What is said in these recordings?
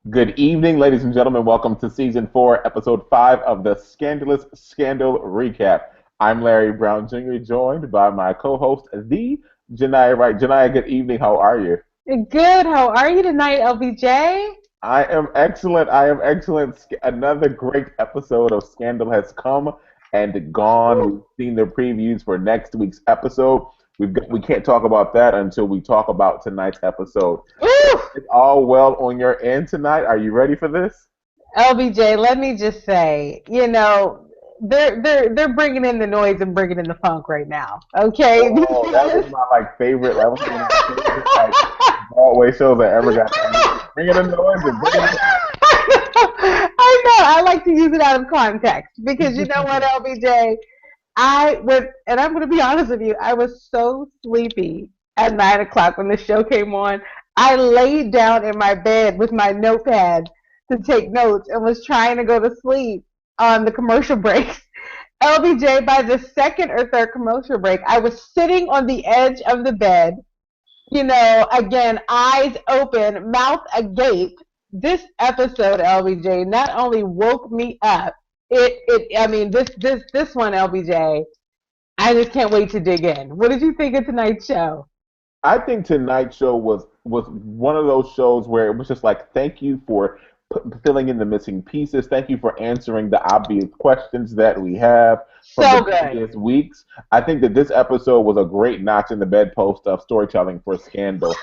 Good evening, ladies and gentlemen. Welcome to season 4, episode 5 of the Scandalous Scandal Recap. I'm Larry Brown Jr., joined by my co-host, the Janiyah Wright. Janiyah, good evening. How are you? Good. How are you tonight, LBJ? I am excellent. I am excellent. Another great episode of Scandal has come and gone. We've seen the previews for next week's episode. We can't talk about that until we talk about tonight's episode. Woo! It's all well on your end tonight. Are you ready for this? LBJ, let me just say, they're bringing in the noise and bringing in the funk right now. Okay. Oh, that was my favorite. That was one of my favorite Broadway shows I ever got. Bring it in the noise and bring it. I know. I like to use it out of context because you know what, LBJ? And I'm going to be honest with you, I was so sleepy at 9 o'clock when the show came on. I laid down in my bed with my notepad to take notes and was trying to go to sleep on the commercial breaks. LBJ, by the second or third commercial break, I was sitting on the edge of the bed, again, eyes open, mouth agape. This episode, LBJ, not only woke me up, this one, LBJ, I just can't wait to dig in. What did you think of tonight's show? I think tonight's show was one of those shows where it was just thank you for filling in the missing pieces. Thank you for answering the obvious questions that we have from So the good. previous weeks. I think that this episode was a great notch in the bedpost of storytelling for Scandal.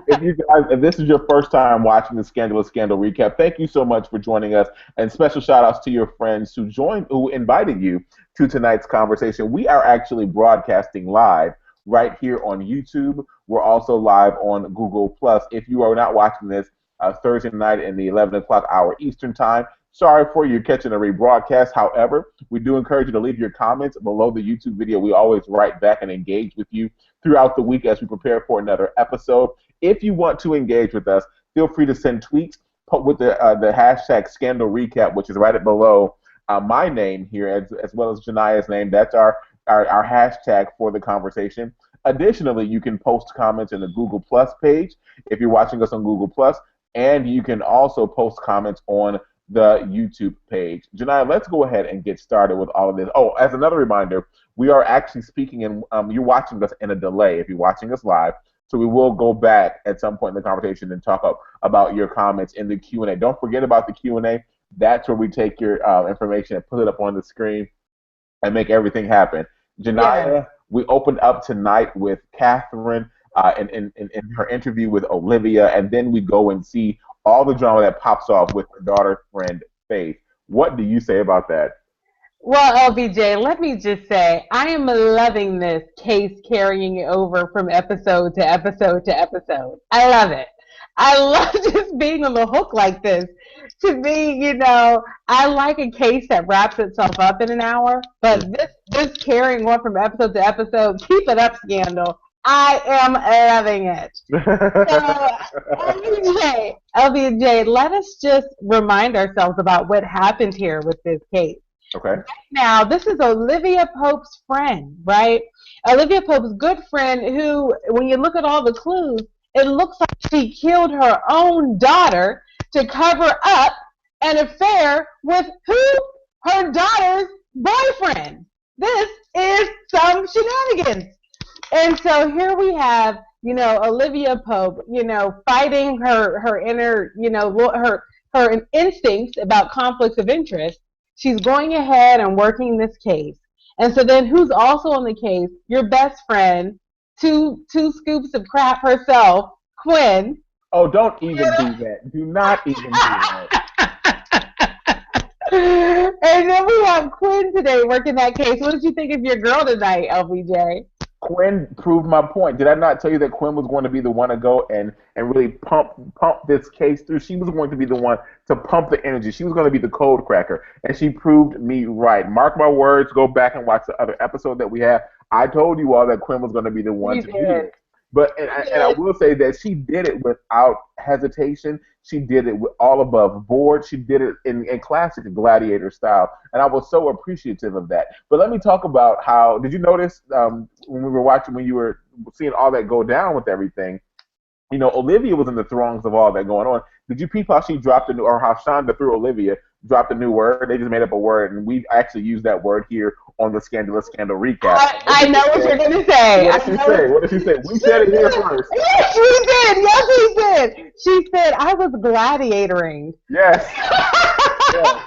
If this is your first time watching the Scandalous Scandal recap, thank you so much for joining us, and special shout outs to your friends who invited you to tonight's conversation. We are actually broadcasting live right here on YouTube. We're also live on Google Plus. If you are not watching this Thursday night in the 11 o'clock hour Eastern time, sorry for you catching a rebroadcast. However, we do encourage you to leave your comments below the YouTube video. We always write back and engage with you throughout the week as we prepare for another episode. If you want to engage with us, feel free to send tweets with the hashtag Scandal Recap, which is right below my name here, as well as Janiyah's name. That's our hashtag for the conversation. Additionally, you can post comments in the Google Plus page if you're watching us on Google Plus, and you can also post comments on the YouTube page. Janiyah, let's go ahead and get started with all of this. Oh, as another reminder, we are actually speaking in, you're watching us in a delay if you're watching us live. So we will go back at some point in the conversation and talk about your comments in the Q&A. Don't forget about the Q&A. That's where we take your information and put it up on the screen and make everything happen. Janiyah, Yes. we opened up tonight with Catherine in her interview with Olivia, and then we go and see all the drama that pops off with her daughter friend Faith. What do you say about that? Well, LBJ, let me just say, I am loving this case carrying over from episode to episode to episode. I love it. I love just being on the hook like this. To me, I like a case that wraps itself up in an hour, but this carrying on from episode to episode, keep it up, Scandal. I am loving it. So, LBJ, let us just remind ourselves about what happened here with this case. Okay. Now, this is Olivia Pope's friend, right? Olivia Pope's good friend who, when you look at all the clues, it looks like she killed her own daughter to cover up an affair with who? Her daughter's boyfriend. This is some shenanigans. And so here we have, Olivia Pope, fighting her inner, her instincts about conflicts of interest. She's going ahead and working this case. And so then who's also on the case? Your best friend, two scoops of crap herself, Quinn. Oh, don't even do that. Do not even do that. And then we have Quinn today working that case. What did you think of your girl tonight, LBJ? Quinn proved my point. Did I not tell you that Quinn was going to be the one to go and really pump this case through? She was going to be the one to pump the energy. She was going to be the code cracker, and she proved me right. Mark my words. Go back and watch the other episode that we have. I told you all that Quinn was going to be the one You to do did. it. But and I will say that she did it without hesitation. She did it with all above board. She did it in classic gladiator style, and I was so appreciative of that. But let me talk about how. Did you notice when we were watching, when you were seeing all that go down with everything? Olivia was in the throngs of all that going on. Did you peep how she dropped a new, or how Shonda through Olivia dropped a new word? They just made up a word, and we actually used that word here on the Scandalous Scandal recap. I know what you're going to say. What did she say? What did she say? We said it here first. Yes, she did. Yes, she did. She said, I was gladiatoring. Yes. Yeah.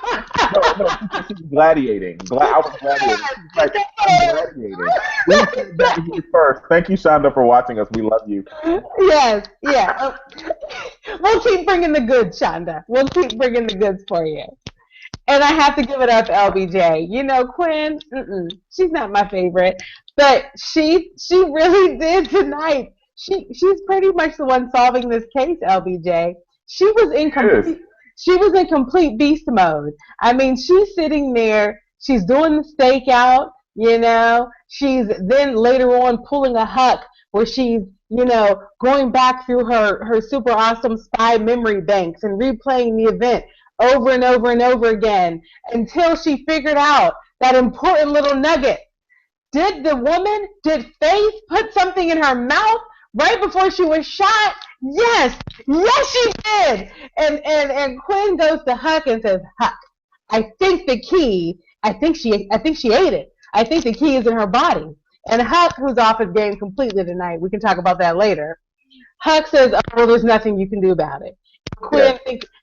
No, she was gladiating. I was gladiating. She's like, I'm gladiating. We said that here first. Thank you, Shonda, for watching us. We love you. Yes, yeah. We'll keep bringing the goods, Shonda. We'll keep bringing the goods for you. And I have to give it up to LBJ. Quinn, she's not my favorite, but she really did tonight. She's pretty much the one solving this case, LBJ. She was in complete beast mode. I mean, she's sitting there, she's doing the stakeout, she's then later on pulling a Huck where she's, going back through her super awesome spy memory banks and replaying the event over and over and over again until she figured out that important little nugget. Did Faith put something in her mouth right before she was shot? Yes, she did. And Quinn goes to Huck and says, Huck, I think she ate it. I think the key is in her body. And Huck, who's off his game completely tonight, we can talk about that later. Huck says, oh, well, there's nothing you can do about it. Quinn,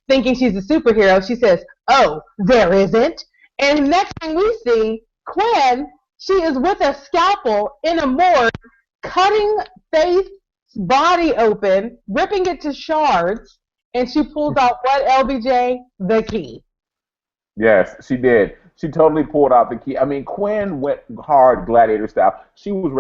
thinking she's a superhero, she says, oh, there isn't. And next thing we see, Quinn, she is with a scalpel in a morgue, cutting Faith's body open, ripping it to shards, and she pulls out what, LBJ? The key. Yes, she did. She totally pulled out the key. I mean, Quinn went hard gladiator style. She was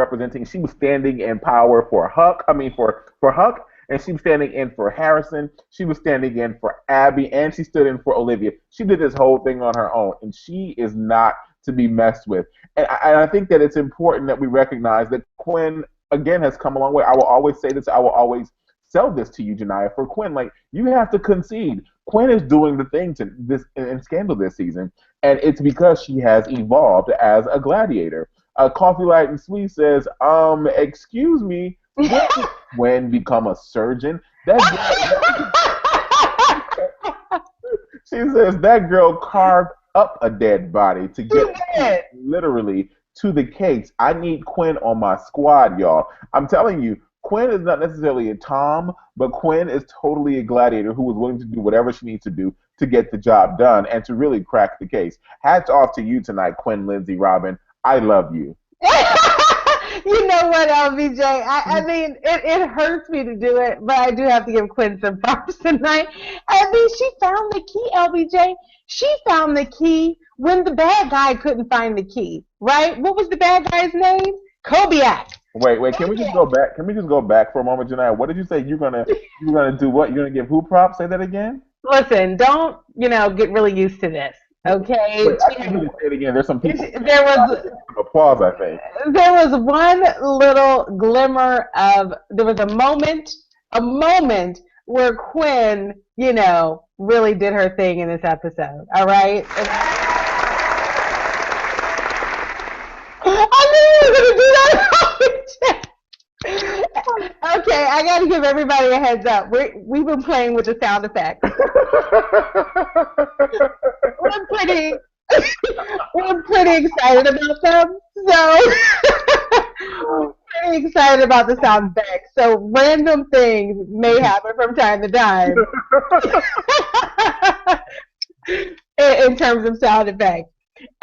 standing in power for Huck. For Huck, and she was standing in for Harrison. She was standing in for Abby, and she stood in for Olivia. She did this whole thing on her own, and she is not to be messed with. And I think that it's important that we recognize that Quinn, again, has come a long way. I will always say this. I will always sell this to you, Janiyah. For Quinn, you have to concede. Quinn is doing the things in Scandal this season, and it's because she has evolved as a gladiator. Coffee Light and Sweet says, excuse me, when become a surgeon? She says that girl carved up a dead body to get literally to the case. I need Quinn on my squad, y'all. I'm telling you, Quinn is not necessarily a Tom, but Quinn is totally a gladiator who is willing to do whatever she needs to do to get the job done and to really crack the case. Hats off to you tonight, Quinn, Lindsay, Robin. I love you. You know what, LBJ? I mean, it hurts me to do it, but I do have to give Quinn some props tonight. I mean, she found the key, LBJ. She found the key when the bad guy couldn't find the key, right? What was the bad guy's name? Kobiak. Wait, can we just go back? Can we just go back for a moment, Janiyah? What did you say? You're gonna do what? You're gonna give who props? Say that again. Listen, don't get really used to this, okay? Wait, I can't really say it again. There's some people. There was applause, I think. There was one little glimmer of. There was a moment where Quinn, really did her thing in this episode. All right. I knew you were gonna do that. Okay, I gotta give everybody a heads up. We've been playing with the sound effects. We're pretty excited about them. So we're pretty excited about the sound effects. So random things may happen from time to time in terms of sound effects.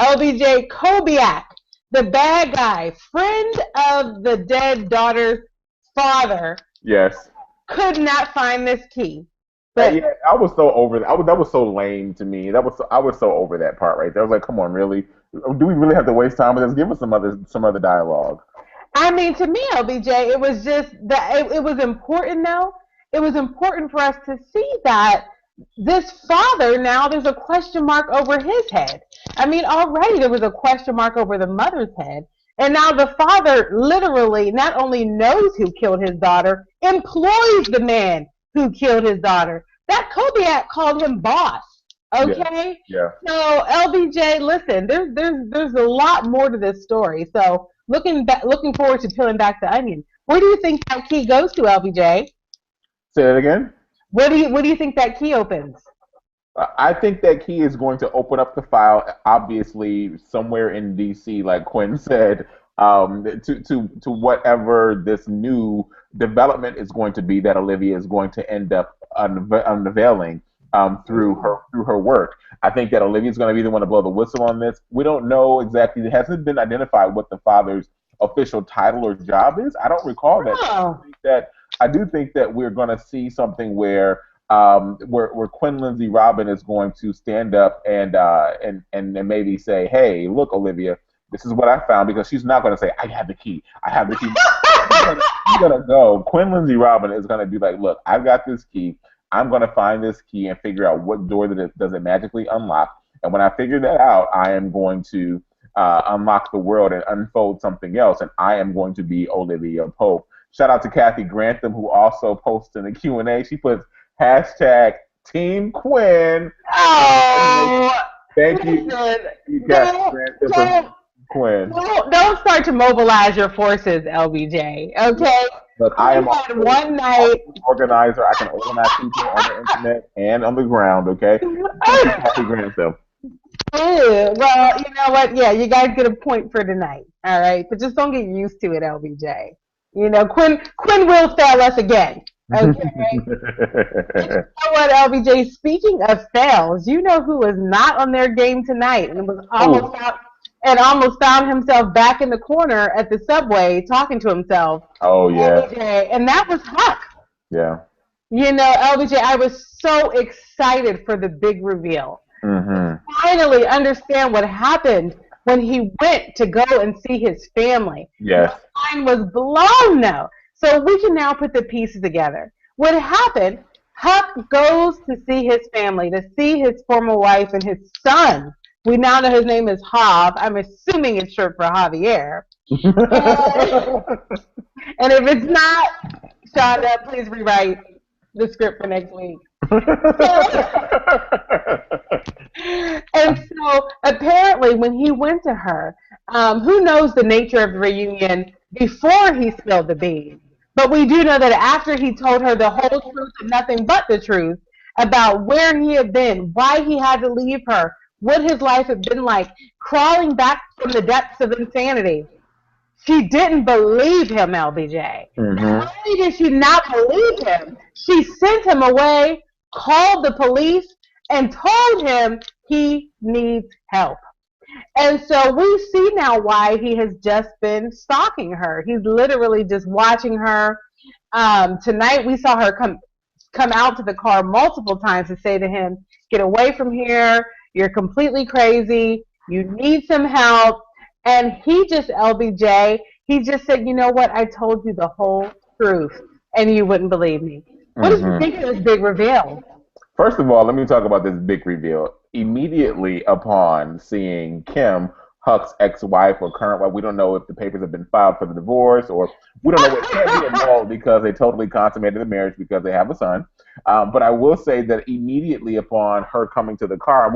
LBJ Kobiak, the bad guy, friend of the dead daughter's father, yes, could not find this key. But yeah, I was so over that. That was so lame to me. I was so over that part right there. I was like, come on, really? Do we really have to waste time with this? Give us some other dialogue. I mean, to me, LBJ, it was just that it was important, though. It was important for us to see that this father, now there's a question mark over his head. I mean, already there was a question mark over the mother's head. And now the father literally not only knows who killed his daughter, employs the man who killed his daughter. That Kobiak called him boss. Okay? Yeah. So LBJ, listen, there's a lot more to this story. So looking forward to peeling back the onion. Where do you think that key goes to, LBJ? Say that again. What do you think that key opens? I think that key is going to open up the file, obviously somewhere in DC, like Quinn said, to whatever this new development is going to be that Olivia is going to end up unveiling through her work. I think that Olivia is going to be the one to blow the whistle on this. We don't know exactly; it hasn't been identified what the father's official title or job is. I don't recall that. Oh. I do think that we're going to see something where Quinn Lindsay Robin is going to stand up and maybe say, "Hey, look, Olivia, this is what I found," because she's not going to say, "I have the key. I have the key." She's gonna go. Quinn Lindsay Robin is going to be like, "Look, I've got this key. I'm going to find this key and figure out what door that it does it magically unlock. And when I figure that out, I am going to unlock the world and unfold something else. And I am going to be Olivia Pope." Shout out to Kathy Grantham, who also posts in the Q&A. She puts hashtag Team Quinn. Oh, thank you, Kathy Grantham for Quinn. Don't start to mobilize your forces, LBJ. Okay. Look, I am one night organizer. I can organize people on the internet and on the ground. Okay. Kathy Grantham. Well, you know what? Yeah, you guys get a point for tonight. All right, but just don't get used to it, LBJ. You know, Quinn will fail us again. Okay. You know what, LBJ? Speaking of fails, you know who was not on their game tonight and was almost found himself back in the corner at the subway talking to himself. Oh yeah. LBJ, and that was Huck. Yeah. You know, LBJ, I was so excited for the big reveal. Mm-hmm. Finally understand what happened when he went to go and see his family. Yes. My mind was blown though. So we can now put the pieces together. What happened, Huck goes to see his family, to see his former wife and his son. We now know his name is Jav. I'm assuming it's short for Javier. And if it's not, Shonda, please rewrite the script for next week. And so apparently when he went to her, who knows the nature of the reunion before he spilled the beans? But we do know that after he told her the whole truth and nothing but the truth about where he had been, why he had to leave her, what his life had been like, crawling back from the depths of insanity, she didn't believe him, LBJ. Mm-hmm. Not only did she not believe him, she sent him away, called the police, and told him he needs help. And so we see now why he has just been stalking her. He's literally just watching her. Tonight we saw her come out to the car multiple times to say to him, "Get away from here. You're completely crazy. You need some help." And he just, LBJ, he just said, "You know what? I told you the whole truth, and you wouldn't believe me." What did you think of this big reveal? First of all, let me talk about this big reveal. Immediately upon seeing Kim, Huck's ex-wife or current wife, we don't know if the papers have been filed for the divorce, or we don't know what can't be involved because they totally consummated the marriage because they have a son. But I will say that immediately upon her coming to the car, and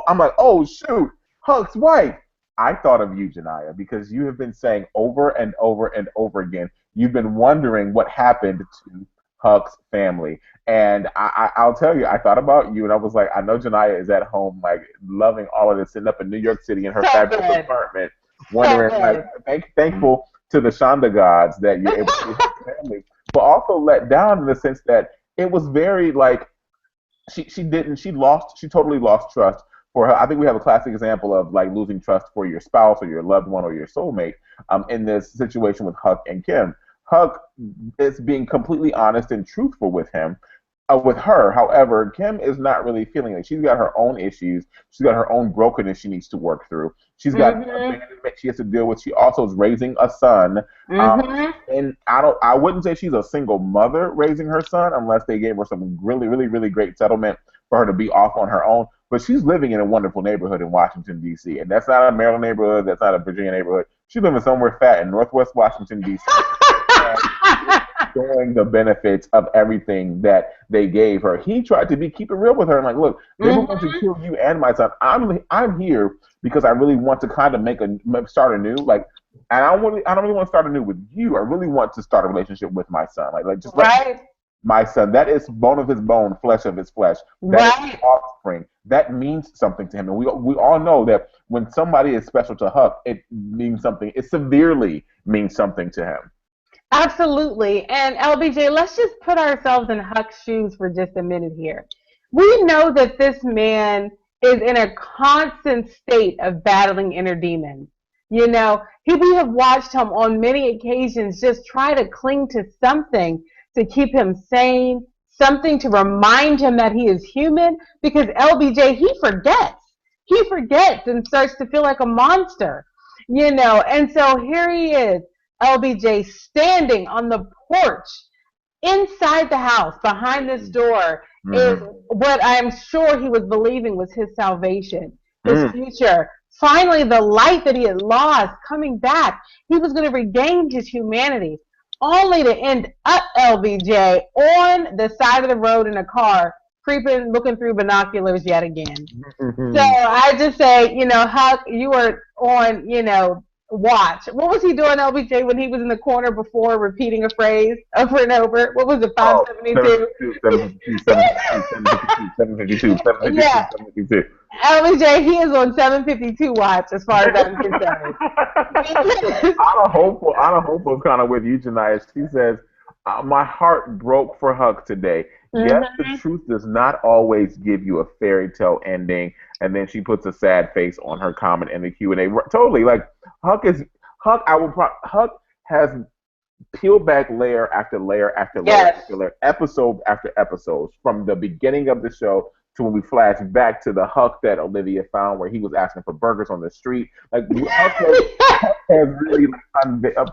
I'm like, oh shoot, Huck's wife. I thought of you, Janiyah, because you have been saying over and over and over again, you've been wondering what happened to Huck's family. And I'll tell you, I thought about you, and I was like, I know Janiyah is at home, like, loving all of this, sitting up in New York City in her fabulous apartment, wondering, thankful to the Shonda gods that you're able to see her family, but also let down in the sense that it was very, like, she totally lost trust for her. I think we have a classic example of, like, losing trust for your spouse or your loved one or your soulmate in this situation with Huck and Kim. Huck is being completely honest and truthful with her. However, Kim is not really feeling it. She's got her own issues. She's got her own brokenness she needs to work through. She's got abandonment she has to deal with. She also is raising a son. And I wouldn't say she's a single mother raising her son unless they gave her some really, really, really great settlement for her to be off on her own. But she's living in a wonderful neighborhood in Washington, D.C. And that's not a Maryland neighborhood. That's not a Virginia neighborhood. She's living somewhere fat in Northwest Washington, D.C. Showing the benefits of everything that they gave her. He tried to keep it real with her and like, look, they were going to kill you and my son. I'm here because I really want to kind of start anew. Like, and I don't really want to start anew with you. I really want to start a relationship with my son. Like just my son. That is bone of his bone, flesh of his flesh. That is his offspring. That means something to him. And we all know that when somebody is special to Huck, it means something. It severely means something to him. Absolutely. And LBJ, let's just put ourselves in Huck's shoes for just a minute here. We know that this man is in a constant state of battling inner demons. You know, we have watched him on many occasions just try to cling to something to keep him sane, something to remind him that he is human, because LBJ, he forgets. He forgets and starts to feel like a monster, you know. And so here he is, LBJ, standing on the porch inside the house behind this door is what I'm sure he was believing was his salvation, his future. Finally, the light that he had lost coming back, he was going to regain his humanity, only to end up, LBJ, on the side of the road in a car, creeping, looking through binoculars yet again. So I just say, you know, Huck, you were on, you know, watch. What was he doing, LBJ, when he was in the corner before, repeating a phrase over and over? What was it, 572? 752. Yeah. LBJ, he is on 752 watch as far as I'm concerned. I'm a hopeful kind of with you, Janiyah. She says, my heart broke for Huck today. Yes, the truth does not always give you a fairy tale ending. And then she puts a sad face on her comment in the Q&A. Totally, like Huck has peeled back layer after layer after layer after layer, episode after episode, from the beginning of the show to when we flash back to the Huck that Olivia found, where he was asking for burgers on the street. Like Huck has really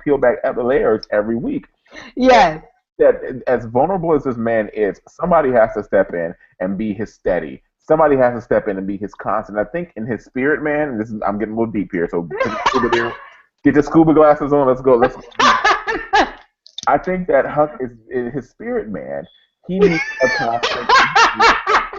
peeled back layers every week. Yes. That as vulnerable as this man is, somebody has to step in and be his steady. Somebody has to step in and be his constant. I think in his spirit, man, and I'm getting a little deep here, so get your scuba glasses on. Let's go. I think that Huck is his spirit, man. He needs a constant.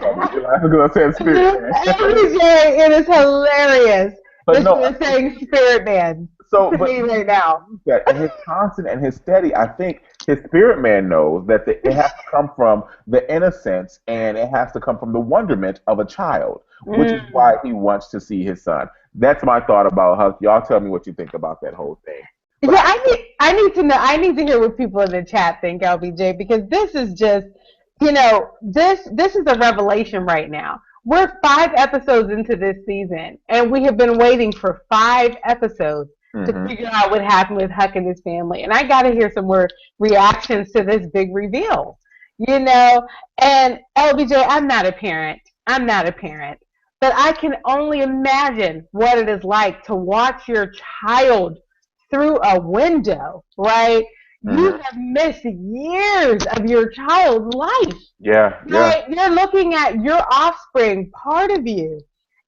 I'm going to say spirit man. It is hilarious. But you're saying spirit man. So, to me right now. And his constant and his steady, I think his spirit man knows that it has to come from the innocence and it has to come from the wonderment of a child, which is why he wants to see his son. That's my thought about Huck. Y'all tell me what you think about that whole thing. But yeah, I need to know. I need to hear what people in the chat think, LBJ, because this is just, you know, this is a revelation right now. We're 5 episodes into this season, and we have been waiting for 5 episodes to figure out what happened with Huck and his family. And I got to hear some more reactions to this big reveal, you know. And LBJ, I'm not a parent, but I can only imagine what it is like to watch your child through a window, right? You have missed years of your child's life. Yeah. Right? You're looking at your offspring, part of you,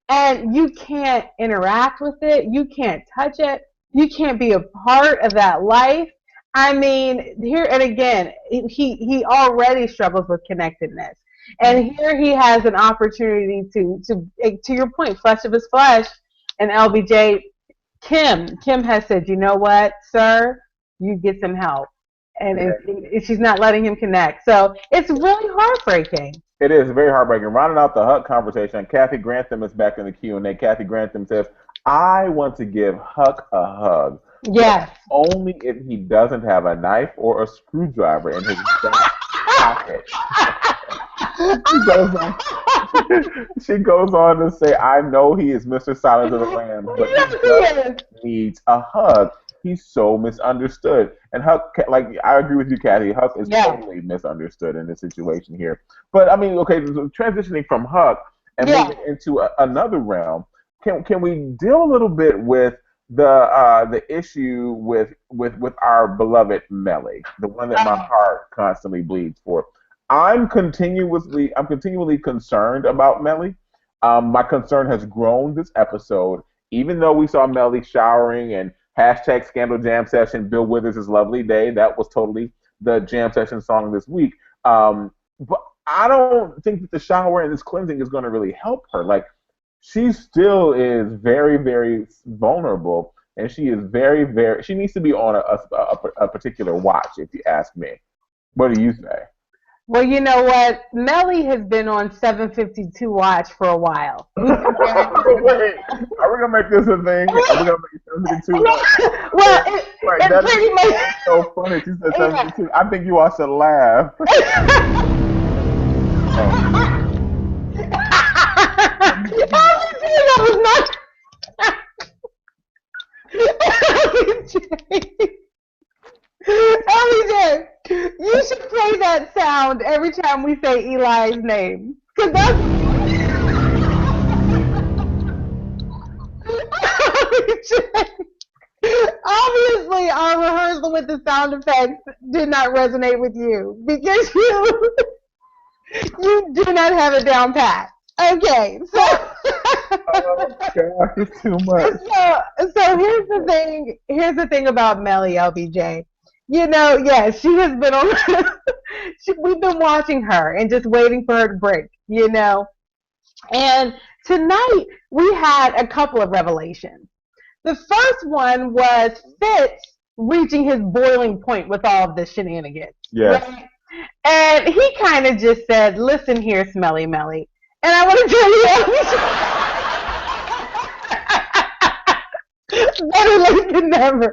and you can't interact with it. You can't touch it. You can't be a part of that life. I mean, here and again, he already struggles with connectedness, and here he has an opportunity to your point, flesh of his flesh, and LBJ. Kim has said, you know what, sir, you get some help. And she's not letting him connect. So it's really heartbreaking. It is very heartbreaking. Rounding out the Huck conversation, Kathy Grantham is back in the Q&A. Kathy Grantham says, I want to give Huck a hug. Yes. Only if he doesn't have a knife or a screwdriver in his back pocket. She goes on to say, I know he is Mr. Silence of the Lambs, but he needs a hug. He's so misunderstood. And Huck, like, I agree with you, Kathy. Huck is totally misunderstood in this situation here. But, I mean, okay, transitioning from Huck and moving into another realm, can we deal a little bit with the issue with our beloved Mellie, the one that my heart constantly bleeds for? I'm continually concerned about Mellie. My concern has grown this episode, even though we saw Mellie showering and hashtag Scandal Jam Session, Bill Withers' Lovely Day. That was totally the Jam Session song this week. But I don't think that the shower and this cleansing is going to really help her. Like, she still is very, very vulnerable, and she is very, very, she needs to be on a particular watch, if you ask me. What do you say? Well, you know what? Mellie has been on 752 Watch for a while. We can Wait, are we gonna make this a thing? Are we gonna make 72 a well, thing? Wait, it that is pretty much. so funny. She said Yeah. 72. I think you all should laugh. Oh, That was not. LJ, you should play that sound every time we say Eli's name. Because that's. Obviously, our rehearsal with the sound effects did not resonate with you because you do not have it down pat. Okay, so. oh gosh, it's too much. So here's the thing. Here's the thing about Mellie, LBJ. You know, yes, she has been on. We've been watching her and just waiting for her to break. You know, and tonight we had a couple of revelations. The first one was Fitz reaching his boiling point with all of the shenanigans. Yes. Right? And he kind of just said, "Listen here, Smelly Mellie, and I want to tell you, better late than never.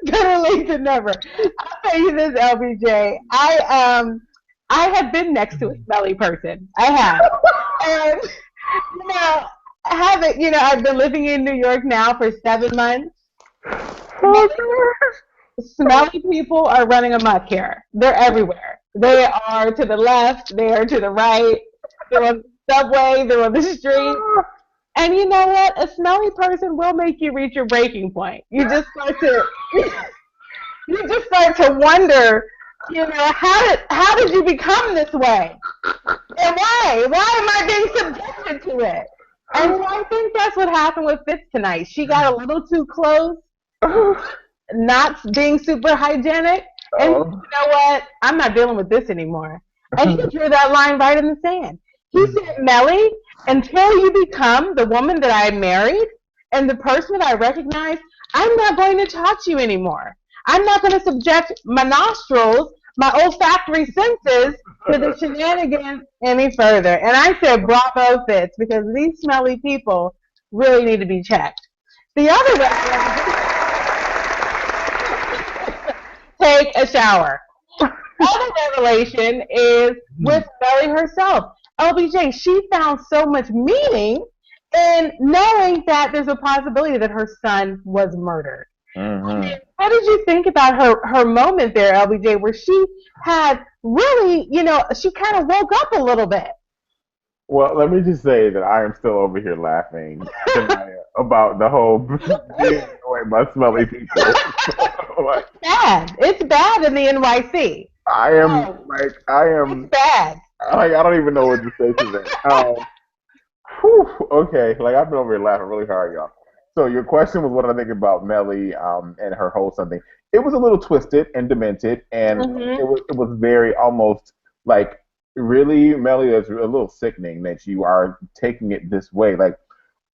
Better late than never." I'll tell you this, LBJ. I have been next to a smelly person. I have, and you know, I've been living in New York now for 7 months. Smelly people are running amok here. They're everywhere. They are to the left. They are to the right. They're on the subway. They're on the street. And you know what? A smelly person will make you reach your breaking point. You just start to wonder, how did you become this way? And why? Why am I being subjected to it? And so I think that's what happened with Fitz tonight. She got a little too close, not being super hygienic. And you know what? I'm not dealing with this anymore. And he drew that line right in the sand. He said, "Mellie, until you become the woman that I married and the person that I recognize, I'm not going to talk to you anymore. I'm not going to subject my nostrils, my olfactory senses, to the shenanigans any further." And I said, bravo, Fitz, because these smelly people really need to be checked. The other revelation, take a shower. The other revelation is with Mellie herself. LBJ, she found so much meaning in knowing that there's a possibility that her son was murdered. Mm-hmm. What did you think about her moment there, LBJ, where she had really, she kind of woke up a little bit? Well, let me just say that I am still over here laughing tonight about the whole being annoyed by smelly people. Like, It's bad in the NYC. I am. It's bad. I don't even know what to say to that. Okay, I've been over here laughing really hard, y'all. So your question was what I think about Mellie and her whole something. It was a little twisted and demented, and it was very almost really, Mellie, it's a little sickening that you are taking it this way.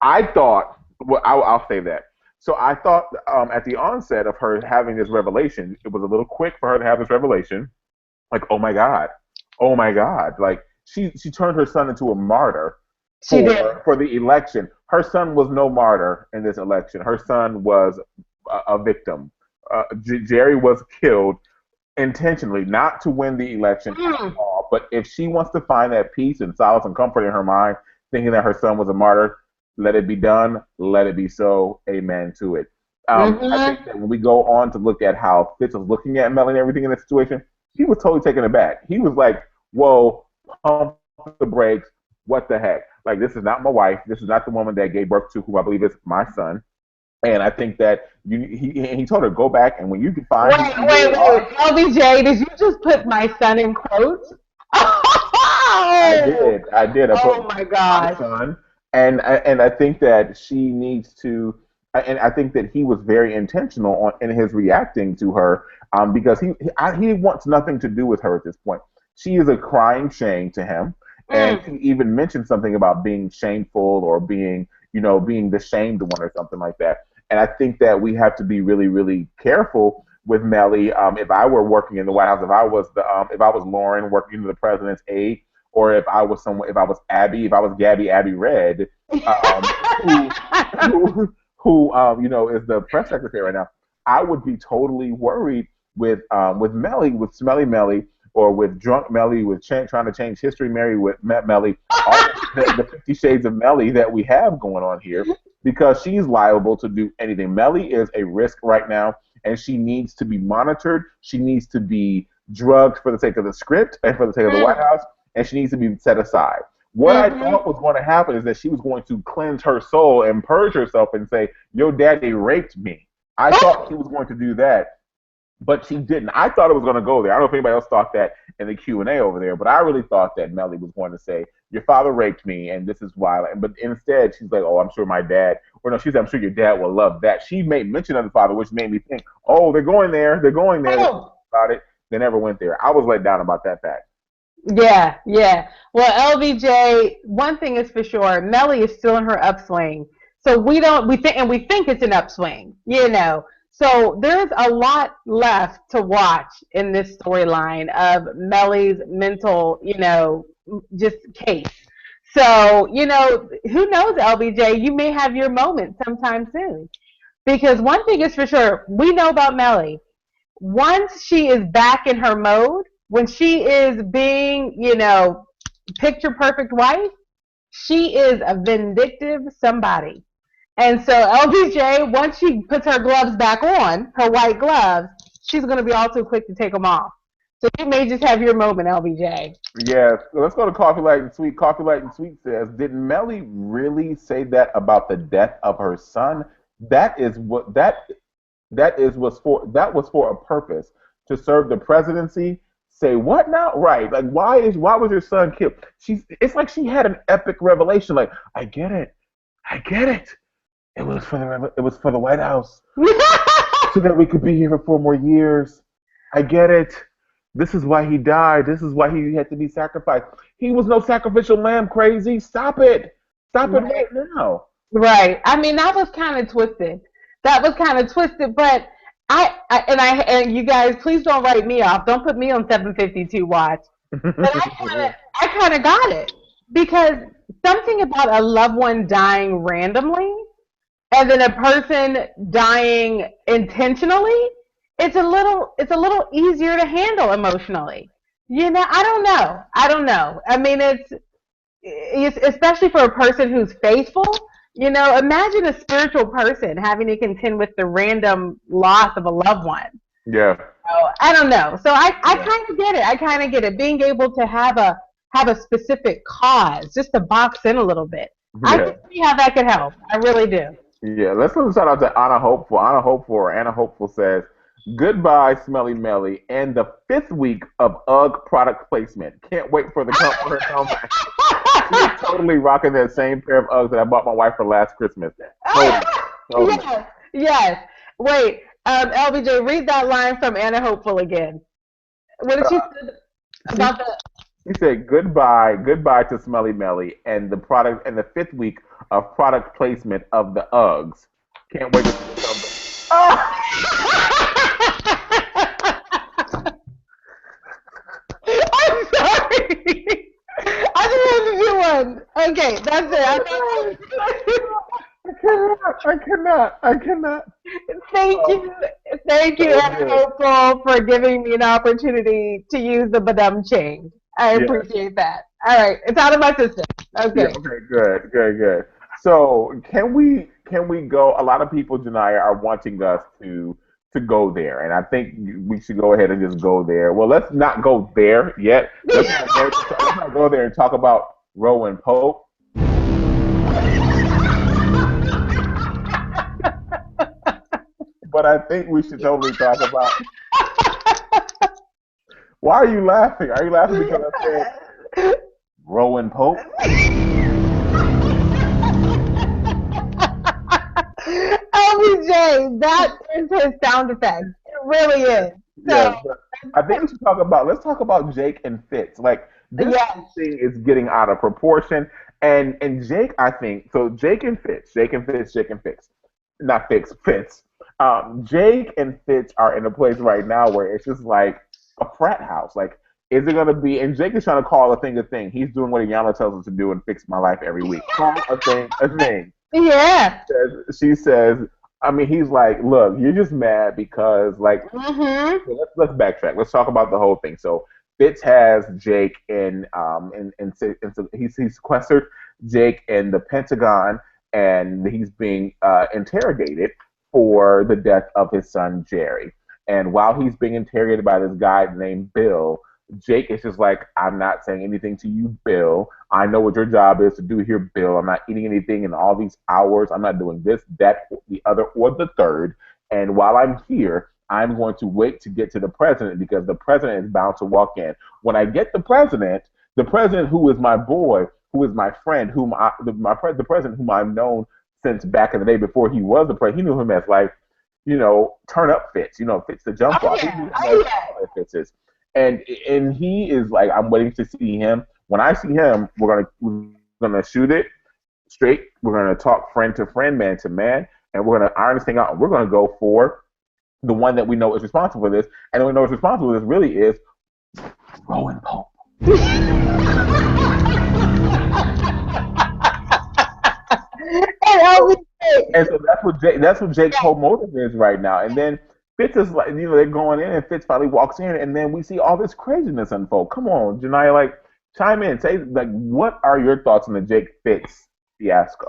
I thought, well, I'll say that. So I thought at the onset of her having this revelation, it was a little quick for her to have this revelation. Oh my God. Oh my God. She turned her son into a martyr for the election. Her son was no martyr in this election. Her son was a victim. Jerry was killed intentionally, not to win the election at all. But if she wants to find that peace and solace and comfort in her mind, thinking that her son was a martyr, let it be done. Let it be so. Amen to it. I think that when we go on to look at how Fitz was looking at Mellie and everything in this situation, he was totally taken aback. He was like, whoa, pump the brakes. What the heck? This is not my wife. This is not the woman that gave birth to who I believe is my son. And I think that he told her, go back, and when you can find... Wait. LBJ, did you just put my son in quotes? I did. Oh, my God. My son. And I think that she needs to... And I think that he was very intentional in his reacting to her because he wants nothing to do with her at this point. She is a crying shame to him. And he even mentioned something about being shameful or being the shamed one or something like that. And I think that we have to be really, really careful with Mellie. If I were working in the White House, if I was Lauren working to the president's aide, or if I was Abby, if I was Abby Red, who, is the press secretary right now, I would be totally worried with Mellie, with Smelly Mellie, or with drunk Mellie, with trying to change history, Mary with Mellie, all the 50 Shades of Mellie that we have going on here, because she's liable to do anything. Mellie is a risk right now, and she needs to be monitored. She needs to be drugged for the sake of the script and for the sake of the White House, and she needs to be set aside. What I thought was going to happen is that she was going to cleanse her soul and purge herself and say, "Your daddy raped me." I thought she was going to do that, but she didn't. I thought it was going to go there. I don't know if anybody else thought that in the Q&A over there, but I really thought that Mellie was going to say, "Your father raped me, and this is why." But instead, she's like, "Oh, I'm sure my dad," or no, she said, "I'm sure your dad will love that." She made mention of the father, which made me think, "Oh, they're going there. They're going there." Oh. About it. They never went there. I was let down about that fact. Yeah, yeah. Well, LBJ, one thing is for sure, Mellie is still in her upswing. So we think it's an upswing, you know. So there's a lot left to watch in this storyline of Mellie's mental, just case. So, who knows, LBJ, you may have your moment sometime soon. Because one thing is for sure, we know about Mellie. Once she is back in her mode, when she is being, picture perfect wife, she is a vindictive somebody. And so LBJ, once she puts her gloves back on, her white gloves, she's going to be all too quick to take them off. So you may just have your moment, LBJ. Yes. So let's go to Coffee Light and Sweet. Coffee Light and Sweet says, did Mellie really say that about the death of her son? That was for a purpose, to serve the presidency. Say what now? Right. Like why was your son killed? It's like she had an epic revelation. Like, I get it. It was for the White House. So that we could be here for 4 more years. I get it. This is why he died. This is why he had to be sacrificed. He was no sacrificial lamb, crazy. Stop it. Stop it right now. Right. I mean, that was kind of twisted. But and you guys, please don't write me off. Don't put me on 752 watch. But I kind of got it, because something about a loved one dying randomly and then a person dying intentionally, it's a little easier to handle emotionally. I don't know. I mean, it's especially for a person who's faithful. Imagine a spiritual person having to contend with the random loss of a loved one. Yeah. So, I don't know. So I kind of get it. Being able to have a specific cause, just to box in a little bit. Yeah. I can see how that could help. I really do. Yeah. Let's shout out to Anna Hopeful. Anna Hopeful says, "Goodbye, Smelly Mellie, and the 5th week of UGG product placement. Can't wait for her comeback." She's totally rocking that same pair of Uggs that I bought my wife for last Christmas. Totally. Yes. Wait, LBJ, read that line from Anna Hopeful again. What did she say about the? She said, "Goodbye to Smelly Mellie, and the 5th week of product placement of the Uggs. Can't wait to see the comeback." I'm sorry. I just wanted to do one. Okay, that's it. I cannot. Thank you, Anna Hopeful, for giving me an opportunity to use the badum ching. I appreciate that. All right, it's out of my system. Okay. Yeah, okay, good. So can we go? A lot of people, Janiyah, are wanting us to go there, and I think we should go ahead and just go there. Well, let's not go there yet. Let's not go there and talk about Rowan Pope. But I think we should totally talk about. Why are you laughing? Are you laughing because I said Rowan Pope? LBJ, that is his sound effect. It really is. Yeah, I think let's talk about Jake and Fitz. Like, this thing is getting out of proportion. And Jake, I think, so Jake and Fitz. Not Fitz. Jake and Fitz are in a place right now where it's just like a frat house. Like, is it going to be? And Jake is trying to call a thing a thing. He's doing what Iyanla tells us to do and fix my life every week. Call a thing a thing. Yeah. She says, I mean, he's like, look, you're just mad because, like, Mm-hmm. so let's backtrack. Let's talk about the whole thing. So Fitz has Jake so he's sequestered Jake in the Pentagon, and he's being interrogated for the death of his son Jerry. And while he's being interrogated by this guy named Bill, Jake is just like, I'm not saying anything to you, Bill. I know what your job is to do here, Bill. I'm not eating anything in all these hours. I'm not doing this, that, the other, or the third. And while I'm here, I'm going to wait to get to the president because the president is bound to walk in. When I get the president who is my boy, who is my friend, the president whom I've known since back in the day before he was the president, he knew him as like, turn up Fitz, Fitz the jump Oh off. He yeah. knew him Oh as yeah. Fitz is. And he is like, I'm waiting to see him. When I see him, we're gonna shoot it straight. We're gonna talk friend to friend, man to man, and we're gonna iron this thing out. And we're gonna go for the one that we know is responsible for this, and we know is responsible for this really is Rowan Pope. And LBJ. And so that's what Jake's whole motive is right now. And then Fitz is like, they're going in, and Fitz finally walks in, and then we see all this craziness unfold. Come on, Janiyah, like, chime in, say, like, what are your thoughts on the Jake Fitz fiasco?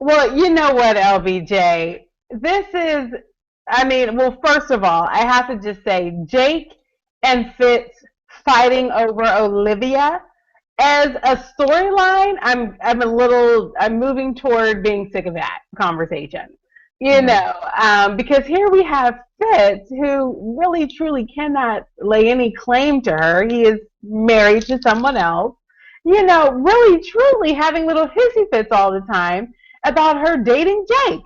Well, you know what, LBJ? This is, I mean, well, first of all, I have to just say, Jake and Fitz fighting over Olivia as a storyline, I'm moving toward being sick of that conversation. Mm-hmm. Because here we have Fitz, who really truly cannot lay any claim to her. He is married to someone else. Really truly having little hissy fits all the time about her dating Jake.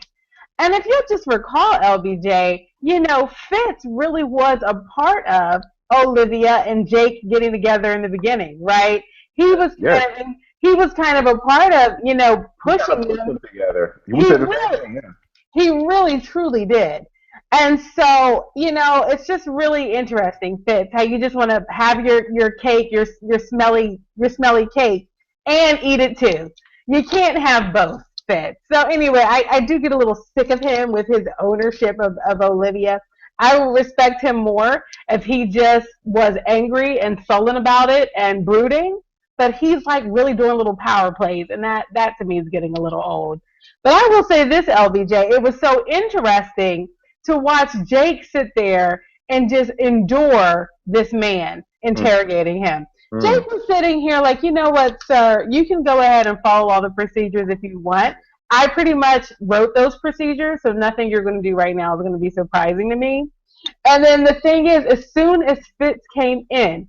And if you just recall, LBJ, Fitz really was a part of Olivia and Jake getting together in the beginning, right? He was Yes. kind of, he was kind of a part of, We gotta pushing put them. them together. We He said the same really, thing, yeah. he really truly did. And so, it's just really interesting, Fitz, how you just want to have your cake, your smelly cake, and eat it too. You can't have both, Fitz. So anyway, I do get a little sick of him with his ownership of Olivia. I would respect him more if he just was angry and sullen about it and brooding. But he's like really doing little power plays, and that to me is getting a little old. But I will say this, LBJ, it was so interesting to watch Jake sit there and just endure this man Mm, interrogating him. mm. Jake was sitting here like, you know what, sir, you can go ahead and follow all the procedures if you want. I pretty much wrote those procedures, so nothing you're going to do right now is going to be surprising to me. And then the thing is, as soon as Fitz came in,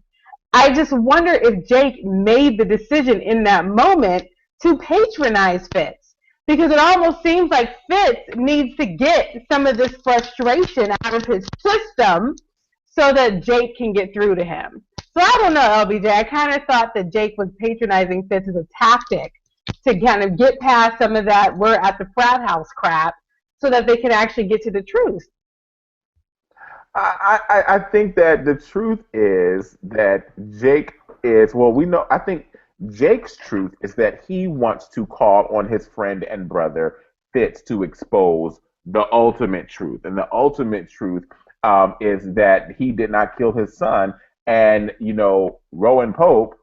I just wonder if Jake made the decision in that moment to patronize Fitz. Because it almost seems like Fitz needs to get some of this frustration out of his system so that Jake can get through to him. So I don't know, LBJ. I kind of thought that Jake was patronizing Fitz as a tactic to kind of get past some of that we're at the frat house crap so that they can actually get to the truth. I think that the truth is that Jake is, well, we know, I think Jake's truth is that he wants to call on his friend and brother Fitz to expose the ultimate truth. And the ultimate truth is that he did not kill his son. And, Rowan Pope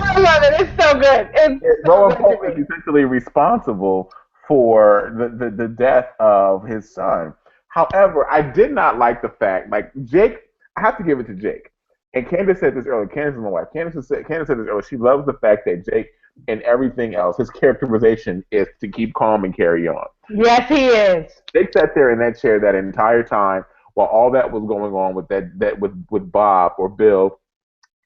I love it. It's so good. It's so Rowan good to Pope is me. essentially responsible for the death of his son. However, I did not like the fact, like Jake, I have to give it to Jake. And Candace said this earlier. Candace is my wife. Candace said this earlier. She loves the fact that Jake and everything else, his characterization is to keep calm and carry on. Yes, he is. Jake sat there in that chair that entire time while all that was going on with with Bob or Bill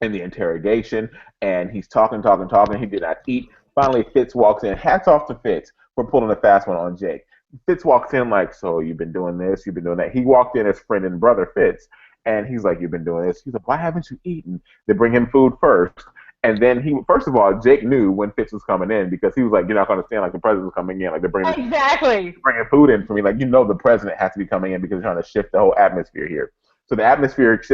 in the interrogation, and he's talking, talking, talking. He did not eat. Finally, Fitz walks in. Hats off to Fitz for pulling a fast one on Jake. Fitz walks in like, so you've been doing this, you've been doing that. He walked in as friend and brother Fitz, and he's like, you've been doing this. He's like, why haven't you eaten? They bring him food first, And then first of all, Jake knew when Fitz was coming in because he was like, "You're not going to stand like the president's coming in, like Exactly. they're bringing food in for me. Like the president has to be coming in because they're trying to shift the whole atmosphere here." So the atmospheric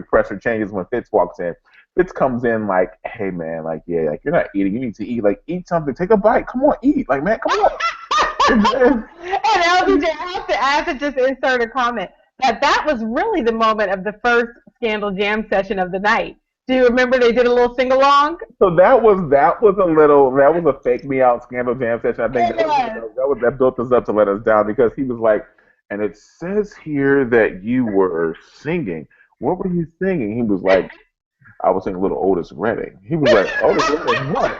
pressure changes when Fitz walks in. Fitz comes in like, "Hey man, like yeah, like you're not eating. You need to eat. Like eat something. Take a bite. Come on, eat. Like man, come on." And LBJ, I have to just insert a comment that was really the moment of the first Scandal Jam session of the night. Do you remember they did a little sing along? So that was a fake me out Scandal Jam session. I think that built us up to let us down because he was like, and it says here that you were singing. What were you singing? He was like, I was singing Little Otis Redding. He was like, Otis Redding what?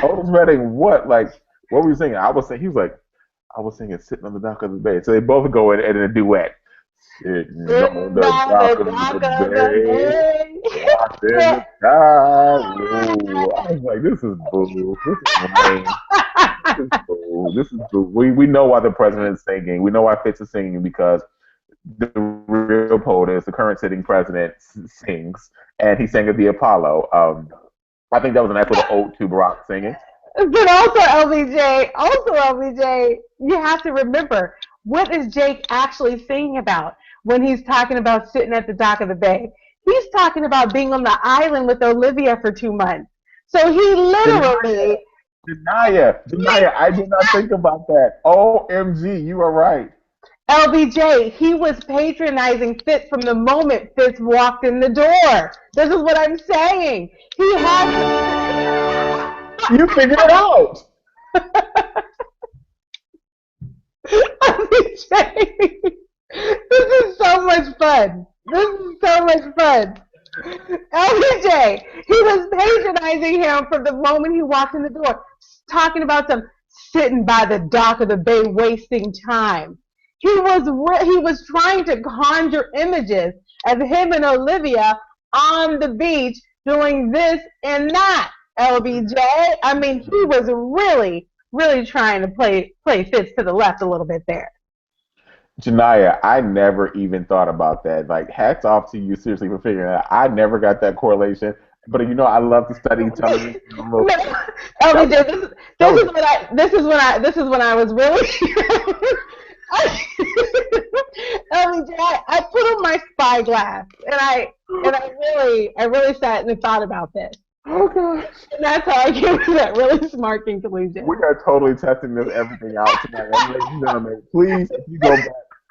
Otis Redding what? Like, what were you singing? He was like, I was singing Sitting on the Dock of the Bay. So they both go in a duet. Sitting on the dock of the bay, watching the sky. I was like, this is boo. This is lame. This is boo. This is boo. We know why the president is singing. We know why Fitz is singing because the real POTUS, the current sitting president, sings, and he sang at the Apollo. I think that was a nice little ode to Barack singing. But also LBJ, you have to remember, what is Jake actually singing about when he's talking about sitting at the dock of the bay? He's talking about being on the island with Olivia for 2 months. So he literally... Janaya, I did not think about that. OMG, you are right. LBJ, he was patronizing Fitz from the moment Fitz walked in the door. This is what I'm saying. He had... You figured it out. LBJ, this is so much fun. LBJ, he was patronizing him from the moment he walked in the door, talking about some sitting by the dock of the bay wasting time. He was trying to conjure images of him and Olivia on the beach doing this and that. LBJ, I mean, he was really, really trying to play Fitz to the left a little bit there. Janaya, I never even thought about that. Like, hats off to you, seriously, for figuring it out. I never got that correlation. But I love to study television. LBJ, this is when I was really. LBJ, I put on my spyglass and I really sat and thought about this. Oh gosh. And that's how I came to that really smart conclusion. We are totally testing everything out tonight. Ladies and gentlemen, please, if you go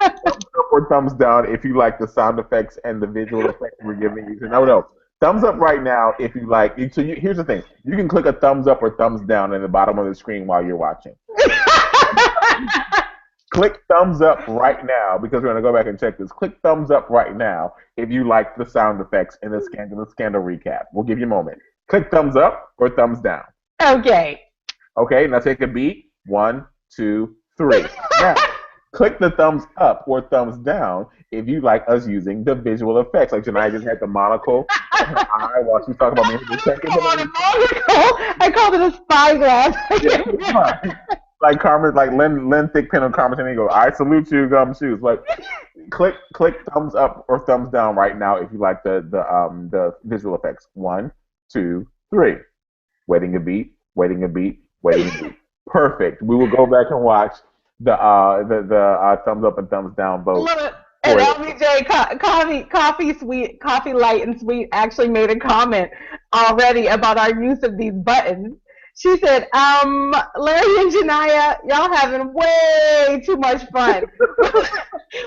back, thumbs up or thumbs down if you like the sound effects and the visual effects we're giving you. No. Thumbs up right now if you like. Here's the thing. You can click a thumbs up or thumbs down in the bottom of the screen while you're watching. Click thumbs up right now because we're going to go back and check this. Click thumbs up right now if you like the sound effects in the scandal recap. We'll give you a moment. Click thumbs up or thumbs down. Okay. Okay, now take a beat. 1, 2, 3. Now, click the thumbs up or thumbs down if you like us using the visual effects. Like Janaya just had the monocle on her eye while she's talking about me for a second. I called it a spyglass. Yeah, like Carmen, like Lynn Thickpin on Carmen, and he goes, "I salute you, gumshoes." Like, click thumbs up or thumbs down right now if you like the visual effects. 1, 2, 3. Waiting a beat. Perfect. We will go back and watch the thumbs up and thumbs down vote. And LBJ, Coffee Light and Sweet actually made a comment already about our use of these buttons. She said, Larry and Janaya, y'all having way too much fun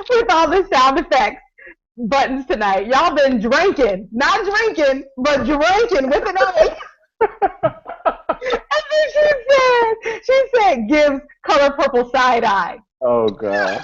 with all the sound effects buttons tonight. Y'all been drinking. Not drinking, but drinking with an A. And then she said, gives color purple side eye. Oh, God.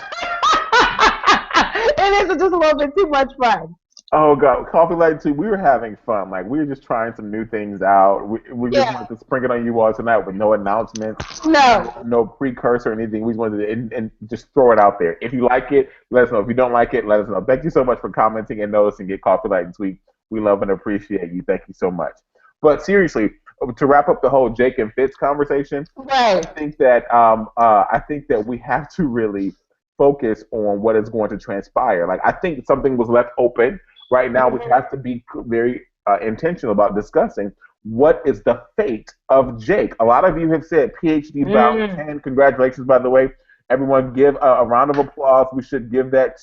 And it's just a little bit too much fun. Oh, God. Coffee Light 2, we were having fun. Like, we were just trying some new things out. We just wanted to sprinkle it on you all tonight with no announcements. No precursor or anything. We just wanted to and just throw it out there. If you like it, let us know. If you don't like it, let us know. Thank you so much for commenting and noticing. Get Coffee Light and Sweet. We love and appreciate you. Thank you so much. But seriously, to wrap up the whole Jake and Fitz conversation, right. I think that we have to really focus on what is going to transpire. Like, I think something was left open. Right now, we have to be very intentional about discussing what is the fate of Jake? A lot of you have said PhD bound Mm. 10. Congratulations, by the way. Everyone give a round of applause. We should give that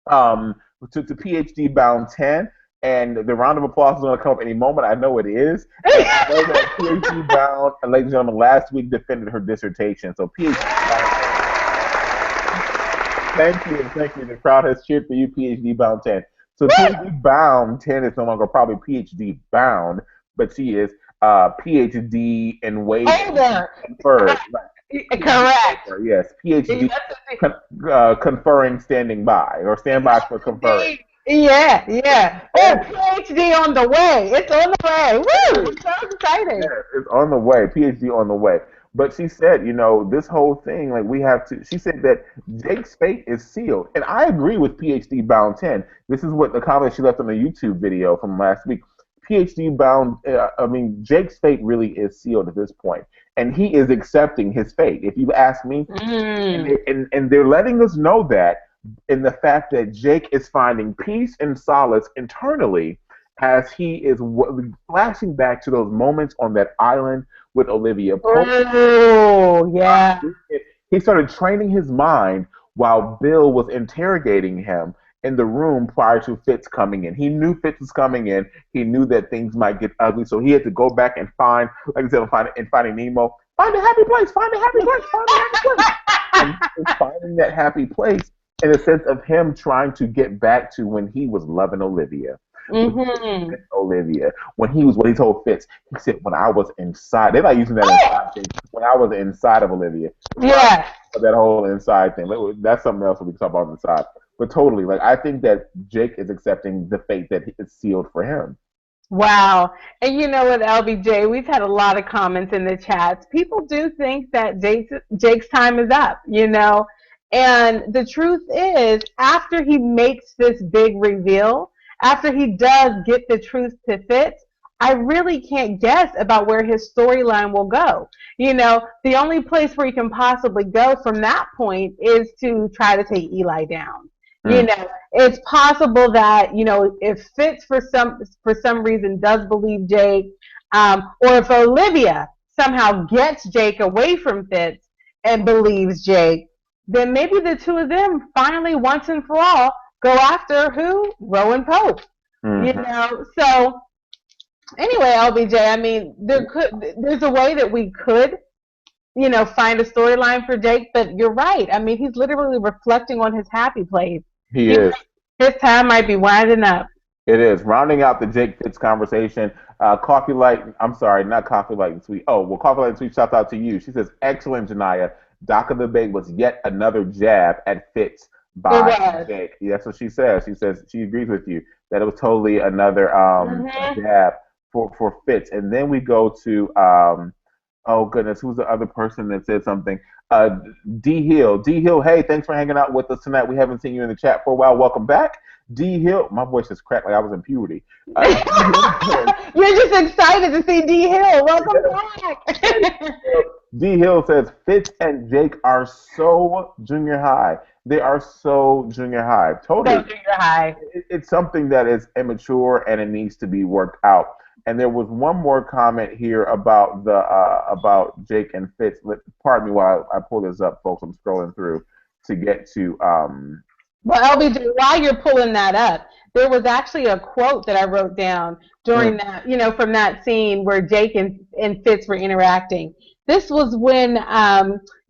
um, to PhD bound 10. And the round of applause is going to come up any moment. I know it is. And I know that PhD bound, ladies and gentlemen, last week defended her dissertation. So PhD bound 10. Thank you. Thank you. The crowd has cheered for you, PhD bound 10. So PhD bound 10 is no longer probably PhD bound, but she is PhD in waiting. Older. Conferred. Correct. Yes, PhD conferring standing by, or standby for conferring. Yeah, yeah. Oh, PhD on the way. It's on the way. Woo! It's so exciting. Yeah, it's on the way. PhD on the way. But she said, this whole thing, like we have to. She said that Jake's fate is sealed, and I agree with PhD bound 10. This is what the comment she left on the YouTube video from last week. PhD bound. Jake's fate really is sealed at this point, and he is accepting his fate. If you ask me, and they're letting us know that in the fact that Jake is finding peace and solace internally as he is flashing back to those moments on that island with Olivia Pope. Oh, yeah. He started training his mind while Bill was interrogating him in the room prior to Fitz coming in. He knew Fitz was coming in. He knew that things might get ugly, so he had to go back and find, like I said, in Finding Nemo, find a happy place, find a happy place, find a happy place. And finding that happy place in a sense of him trying to get back to when he was loving Olivia. Mm-hmm. Olivia, when he told Fitz, he said, when I was inside, they're not using that inside thing, when I was inside of Olivia. Yeah. That whole inside thing. That's something else we can talk about on the side. But totally, like, I think that Jake is accepting the fate that is sealed for him. Wow. And you know what, LBJ, we've had a lot of comments in the chats. People do think that Jake's time is up, And the truth is, after he makes this big reveal, after he does get the truth to Fitz, I really can't guess about where his storyline will go. The only place where he can possibly go from that point is to try to take Eli down. It's possible that, if Fitz for some reason does believe Jake, or if Olivia somehow gets Jake away from Fitz and believes Jake, then maybe the two of them finally, once and for all, go after who? Rowan Pope. Mm-hmm. So anyway, LBJ, there's a way that we could, find a storyline for Jake, but you're right. He's literally reflecting on his happy place. He is. His time might be winding up. It is. Rounding out the Jake Fitz conversation, Coffee Light, I'm sorry, not Coffee Light and Sweet. Oh, well, Coffee Light and Sweet, shout out to you. She says, excellent, Janiyah. Doc of the Bay was yet another jab at Fitz by Jake. Yeah, that's what she says. She says she agrees with you that it was totally another jab for Fitz. And then we go to, oh goodness, who's the other person that said something? D Hill. D Hill, hey, thanks for hanging out with us tonight. We haven't seen you in the chat for a while. Welcome back. D Hill, my voice is cracked like I was in puberty. You're just excited to see D Hill. Welcome back. D Hill says Fitz and Jake are so junior high. They are so junior high. Totally. So junior high. It's something that is immature and it needs to be worked out. And there was one more comment here about about Jake and Fitz. Pardon me while I pull this up, folks. I'm scrolling through to get to. Well, LBJ, while you're pulling that up, there was actually a quote that I wrote down during that, from that scene where Jake and Fitz were interacting. This was when,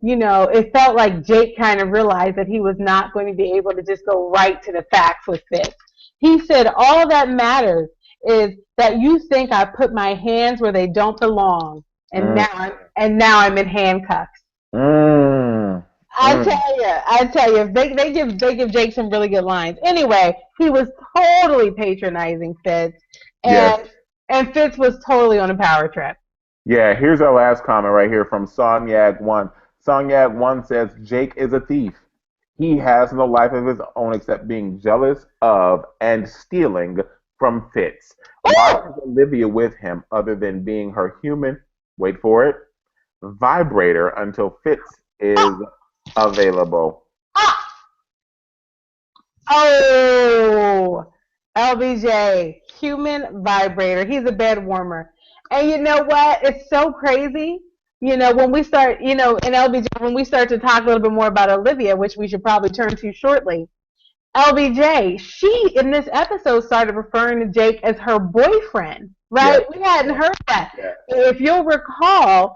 it felt like Jake kind of realized that he was not going to be able to just go right to the facts with Fitz. He said, all that matters is that you think I put my hands where they don't belong, and now I'm in handcuffs. I tell you, they give Jake some really good lines. Anyway, he was totally patronizing Fitz, and Fitz was totally on a power trip. Yeah, here's our last comment right here from Songyag1. Songyag1 says, Jake is a thief. He has no life of his own except being jealous of and stealing from Fitz. Why is Olivia with him other than being her human, wait for it, vibrator until Fitz is available? Oh, LBJ, human vibrator. He's a bed warmer. And you know what? It's so crazy. When we start, in LBJ, when we start to talk a little bit more about Olivia, which we should probably turn to shortly, LBJ, she in this episode started referring to Jake as her boyfriend, Yes. right? We hadn't heard that. Yes. If you'll recall,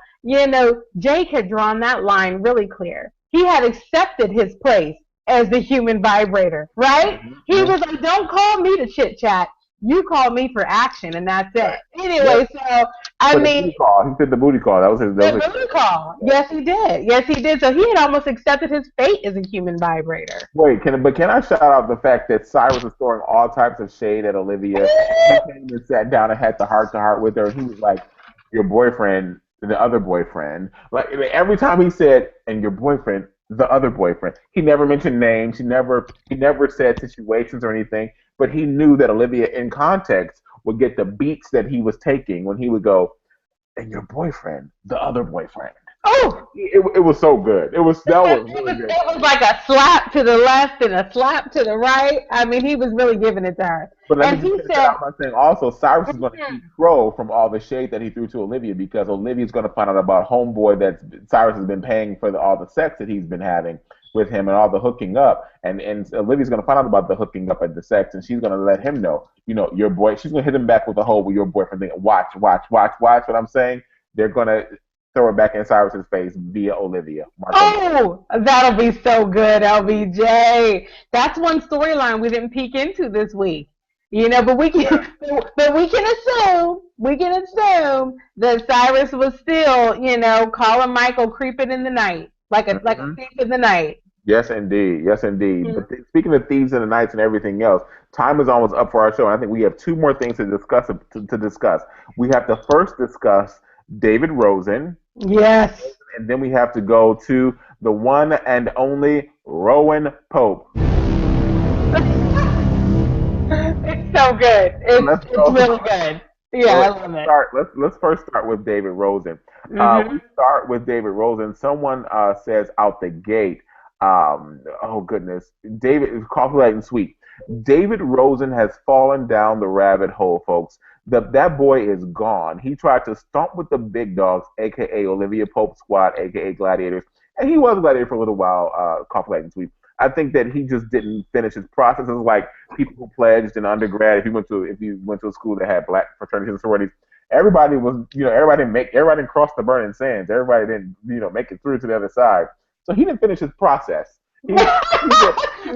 Jake had drawn that line really clear. He had accepted his place as the human vibrator, right? Mm-hmm. He was like, don't call me to chit chat. You call me for action, and that's it. Anyway, so I mean, booty call. He said the booty call. That was his. the booty call. Yes, he did. Yes, he did. So he had almost accepted his fate as a human vibrator. Wait, can I shout out the fact that Cyrus was throwing all types of shade at Olivia? He came and sat down and had the heart to heart with her. And he was like, "Your boyfriend, the other boyfriend." Like every time he said, "And your boyfriend, the other boyfriend," he never mentioned names. He never said situations or anything. But he knew that Olivia, in context, would get the beats that he was taking when he would go, "And your boyfriend, the other boyfriend." Oh, it was so good. That was really good. It was like a slap to the left and a slap to the right. I mean, he was really giving it to her. But let and me he just said, out by saying also Cyrus is going to keep Crow from all the shade that he threw to Olivia because Olivia's going to find out about homeboy that Cyrus has been paying for all the sex that he's been having with him and all the hooking up, and Olivia's going to find out about the hooking up and the sex, and she's going to let him know, your boy. She's going to hit him back with the whole your boyfriend thing. Watch what I'm saying. They're going to throw it back in Cyrus's face via Olivia. Oh, that'll be so good, LBJ. That's one storyline we didn't peek into this week. But we can assume that Cyrus was still, calling Michael creeping in the night, like a thief in the night. Yes, indeed. Mm-hmm. But speaking of thieves in the nights and everything else, time is almost up for our show, and I think we have two more things to discuss. We have to first discuss David Rosen. Yes. And then we have to go to the one and only Rowan Pope. It's so good. It's really good. Yeah, I love it. Let's first start with David Rosen. Mm-hmm. We start with David Rosen. Someone says out the gate, oh goodness, David is coffee light and sweet. David Rosen has fallen down the rabbit hole, folks. That boy is gone. He tried to stomp with the big dogs, aka Olivia Pope Squad, aka Gladiators, and he was a gladiator for a little while. Coffee light and sweet. I think that he just didn't finish his process. It's like people who pledged in undergrad. If you went to a school that had black fraternities and sororities, everybody didn't cross the burning sands. Everybody didn't, make it through to the other side. So he didn't finish his process.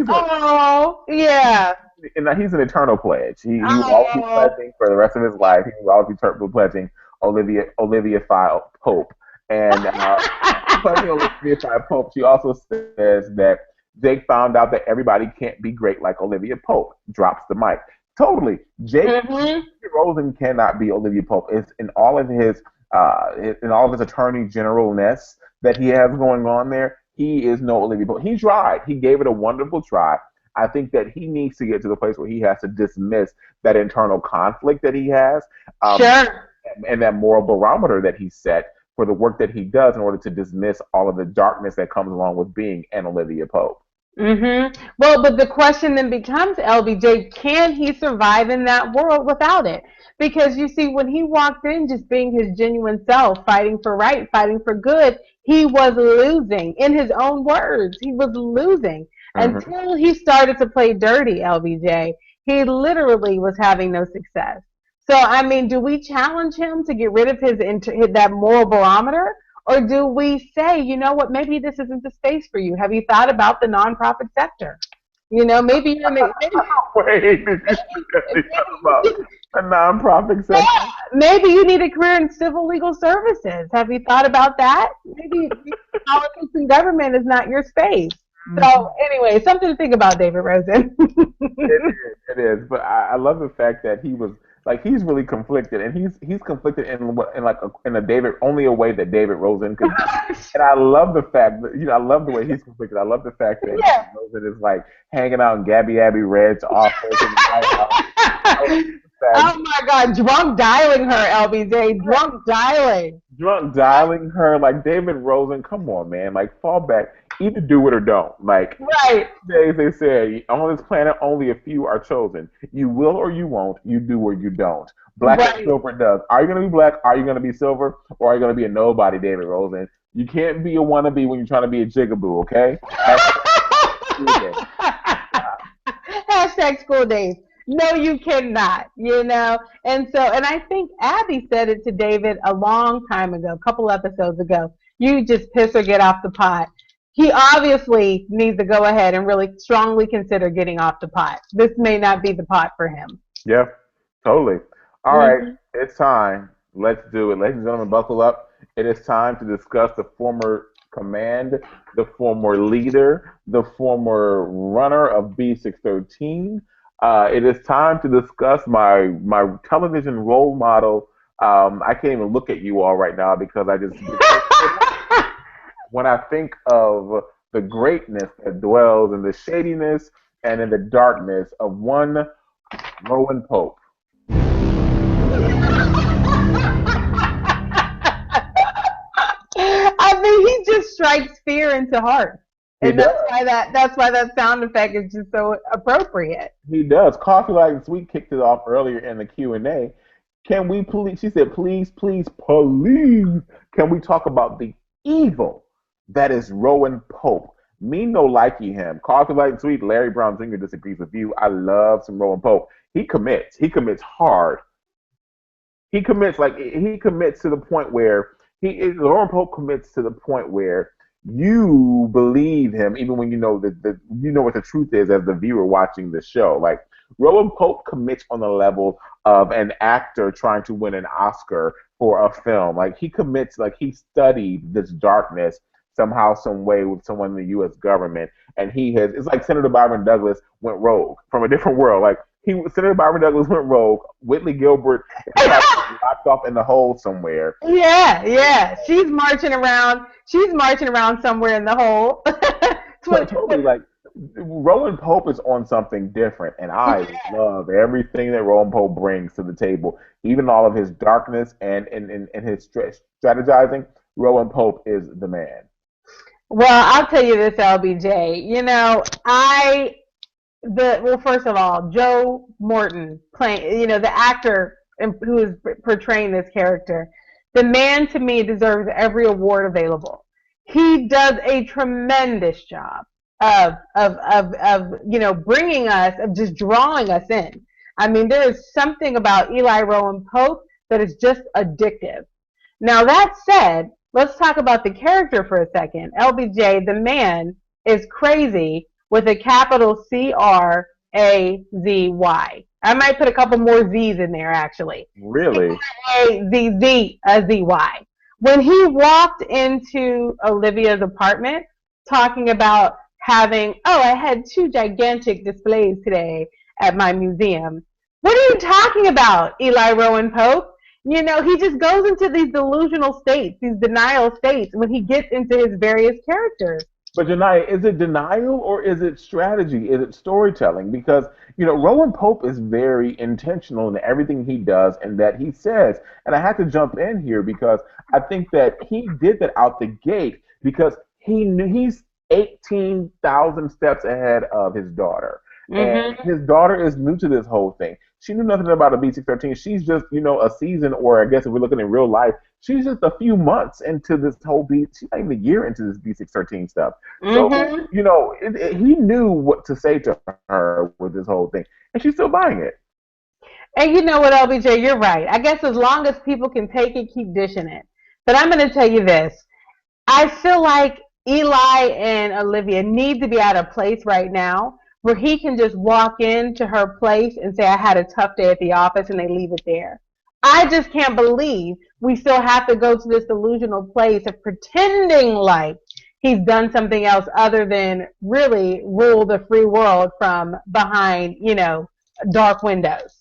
Oh, yeah. And he's an eternal pledge. He will always be pledging for the rest of his life. He will always be pledging Olivia Pope. And pledging Olivia Pope, she also says that Jake found out that everybody can't be great like Olivia Pope. Drops the mic. Totally. Jake Rosen cannot be Olivia Pope. It's in all of his attorney generalness that he has going on there. He is no Olivia Pope. He tried. He gave it a wonderful try. I think that he needs to get to the place where he has to dismiss that internal conflict that he has. Sure. And that moral barometer that he set for the work that he does in order to dismiss all of the darkness that comes along with being an Olivia Pope. Mm-hmm. Well, but the question then becomes, LBJ, can he survive in that world without it? Because you see, when he walked in just being his genuine self, fighting for right, fighting for good, he was losing. In his own words, he was losing. Until he started to play dirty, LBJ, he literally was having no success. So, I mean, do we challenge him to get rid of that moral barometer? Or do we say, you know what, maybe this isn't the space for you? Have you thought about the nonprofit sector? Maybe you're Wait, did you talk about a nonprofit sector? Yeah, maybe you need a career in civil legal services. Have you thought about that? Maybe politics and government is not your space. So anyway, something to think about, David Rosen. It is. But I love the fact that he was he's really conflicted, and he's conflicted in a David only a way that David Rosen could be. And I love the fact that I love the way he's conflicted. I love the fact that David Rosen is hanging out in Gabby Red's office in the White House. Oh my God, drunk dialing her, LBJ, drunk dialing her. David Rosen, come on, man, fall back. either do it or don't. Like, Right. days they say, on this planet, only a few are chosen. You will or you won't. You do or you don't. Black or Right. silver does. Are you going to be black? Are you going to be silver? Or are you going to be a nobody, David Rosen? You can't be a wannabe when you're trying to be a jigaboo, okay? School day. Hashtag school days. No, you cannot, And so, and I think Abby said it to David a long time ago, a couple episodes ago. You just piss or get off the pot. He obviously needs to go ahead and really strongly consider getting off the pot. This may not be the pot for him. Yeah, totally. All right, Mm-hmm. it's time. Let's do it. Ladies and gentlemen, buckle up. It is time to discuss the former command, the former leader, the former runner of B613. It is time to discuss my television role model. I can't even look at you all right now because I just get so when I think of the greatness that dwells in the shadiness and in the darkness of one Rowan Pope. I mean, he just strikes fear into hearts, He and does. that's why that sound effect is just so appropriate. He does. Coffee Like and Sweet kicked it off earlier in the Q&A. Can we please, she said, please, please, please, can we talk about the evil that is Rowan Pope? Me no likey him. Coffee Like and Sweet, Larry Brown Jr. disagrees with you. I love some Rowan Pope. He commits. He commits hard. He commits to the point where Rowan Pope commits to the point where you believe him even when you know you know what the truth is as the viewer watching the show. Like Rowan Pope commits on the level of an actor trying to win an Oscar for a film. Like he commits, like he studied this darkness somehow, some way with someone in the U.S. government, and he has. It's like Senator Byron Douglas went rogue from a different world. Like Senator Byron Douglas went rogue. Whitley Gilbert is probably locked off in the hole somewhere. Yeah, yeah. She's marching around. She's marching around somewhere in the hole. Totally, like Rowan Pope is on something different, and I love everything that Rowan Pope brings to the table, even all of his darkness and his strategizing. Rowan Pope is the man. Well, I'll tell you this, LBJ. Well, first of all, Joe Morton playing, the actor who is portraying this character, the man to me deserves every award available. He does a tremendous job of bringing us, of just drawing us in. I mean, there is something about Eli Rowan Pope that is just addictive. Now, that said, let's talk about the character for a second. LBJ, the man, is crazy with a capital Crazy. I might put a couple more Z's in there, actually. Really? Crazy. When he walked into Olivia's apartment talking about I had 2 gigantic displays today at my museum. What are you talking about, Eli Rowan Pope? He just goes into these delusional states, these denial states, when he gets into his various characters. But Janaya, is it denial or is it strategy? Is it storytelling? Because, Rowan Pope is very intentional in everything he does and that he says. And I have to jump in here because I think that he did that out the gate because he knew he's 18,000 steps ahead of his daughter. And his daughter is new to this whole thing. She knew nothing about a B613. She's just, a season, or I guess if we're looking in real life, she's just a few months into this whole she's not even a year into this B613 stuff. So, he knew what to say to her with this whole thing. And she's still buying it. And you know what, LBJ, you're right. I guess as long as people can take it, keep dishing it. But I'm going to tell you this. I feel like Eli and Olivia need to be at a place right now where he can just walk into her place and say, I had a tough day at the office, and they leave it there. I just can't believe we still have to go to this delusional place of pretending like he's done something else other than really rule the free world from behind, dark windows.